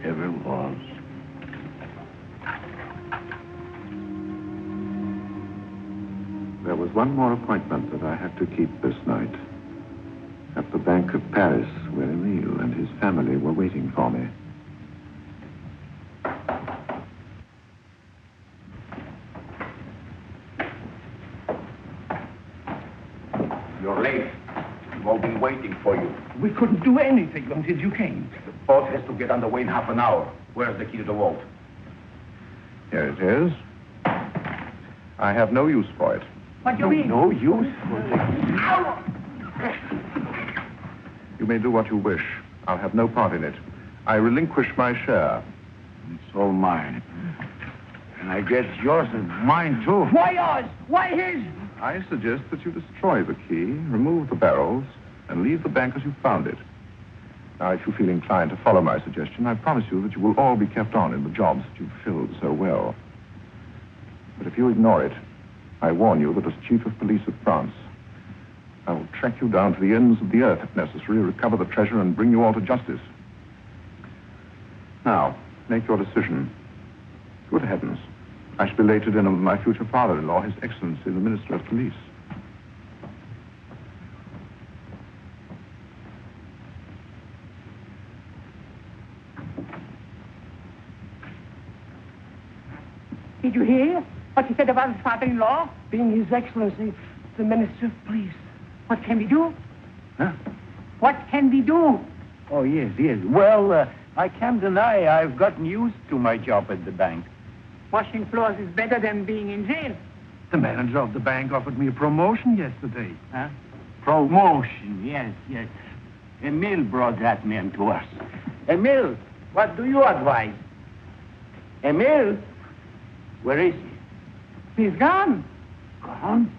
K: ever was.
A: There was one more appointment that I had to keep this night. At the Bank of Paris, where Emile and his family were waiting for me.
B: You're late. We've all been waiting for you.
E: We couldn't do anything until you came.
B: The boat has to get underway in half an hour. Where's the key to the vault?
D: Here it is. I have no use for it.
M: What do you mean?
E: No use for it.
D: You may do what you wish. I'll have no part in it. I relinquish my share.
B: It's all mine. And I guess yours is mine, too.
M: Why yours? Why his?
D: I suggest that you destroy the key, remove the barrels, and leave the bank as you found it. Now, if you feel inclined to follow my suggestion, I promise you that you will all be kept on in the jobs that you've filled so well. But if you ignore it, I warn you that as Chief of Police of France, I will track you down to the ends of the earth if necessary, recover the treasure, and bring you all to justice. Now, make your decision. Good heavens. I shall be late to dinner with my future father-in-law, His Excellency, the Minister of Police.
M: Did you hear what he said about his father-in-law?
L: Being His Excellency, the Minister of Police.
M: What can we do?
L: Huh?
M: What can we do?
E: Oh, yes. Well, I can't deny I've gotten used to my job at the bank.
M: Washing floors is better than being in jail.
L: The manager of the bank offered me a promotion yesterday.
F: Huh? Promotion, yes. Emile brought that man to us.
E: Emile, what do you advise? Emile?
F: Where is he?
M: He's gone.
F: Gone?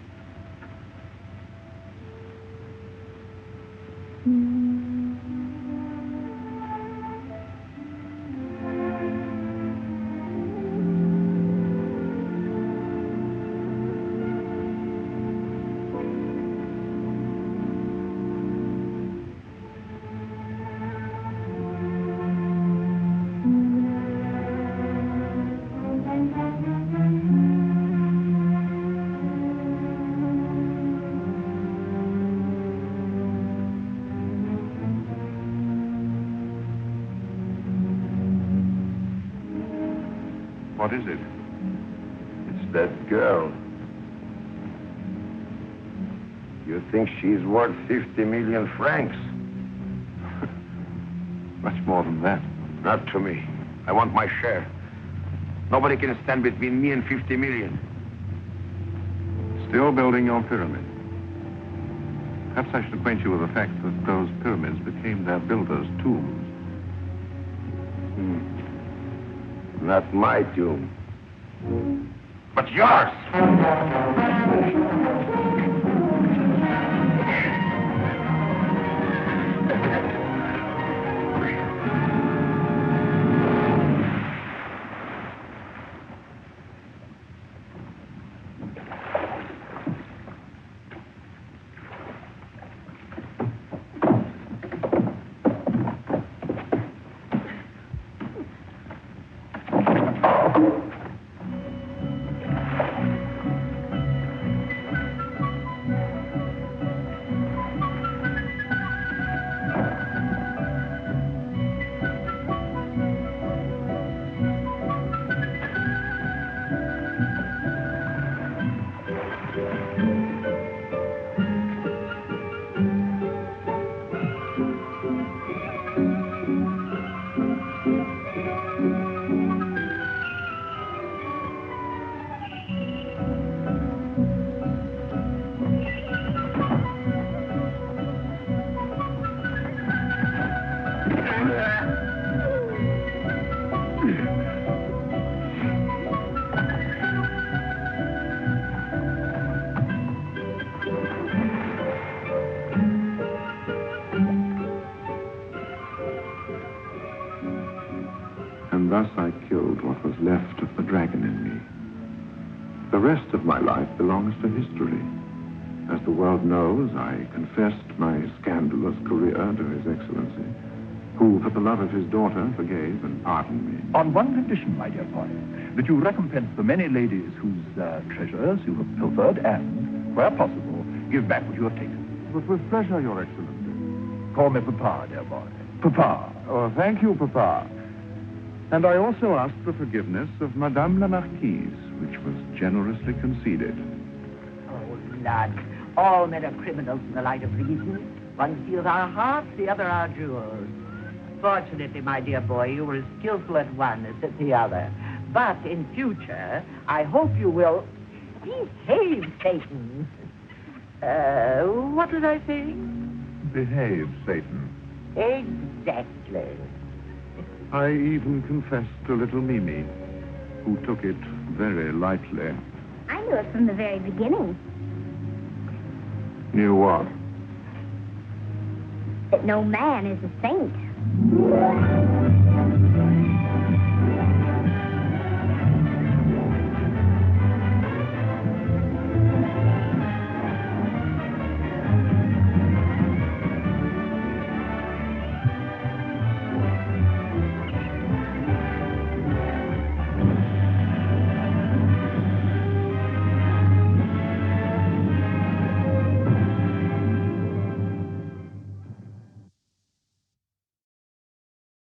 D: What is it?
B: It's that girl. You think she's worth 50 million francs?
D: Much more than that.
B: Not to me. I want my share. Nobody can stand between me and 50 million.
D: Still building your pyramid. Perhaps I should acquaint you with the fact that those pyramids became their builders' tombs.
B: Not my tomb. But yours!
A: And thus I killed what was left of the dragon in me. The rest of my life belongs to history. As the world knows, I confessed my scandalous career to His Excellency, who, for the love of his daughter, forgave and pardoned me.
K: On one condition, my dear boy, that you recompense the many ladies whose treasures you have pilfered and, where possible, give back what you have taken.
A: But with pleasure, Your Excellency.
K: Call me Papa, dear boy. Papa.
A: Oh, thank you, Papa. And I also asked the forgiveness of Madame la Marquise, which was generously conceded.
H: Oh, lad, all men are criminals in the light of reason. One steals our hearts, the other our jewels. Fortunately, my dear boy, you were as skillful at one as at the other. But in future, I hope you will behave, Satan. What did I say?
A: Behave, Satan.
H: Exactly.
A: I even confessed to little Mimi, who took it very lightly.
I: I knew it from the very beginning.
A: Knew what?
I: That no man is a saint.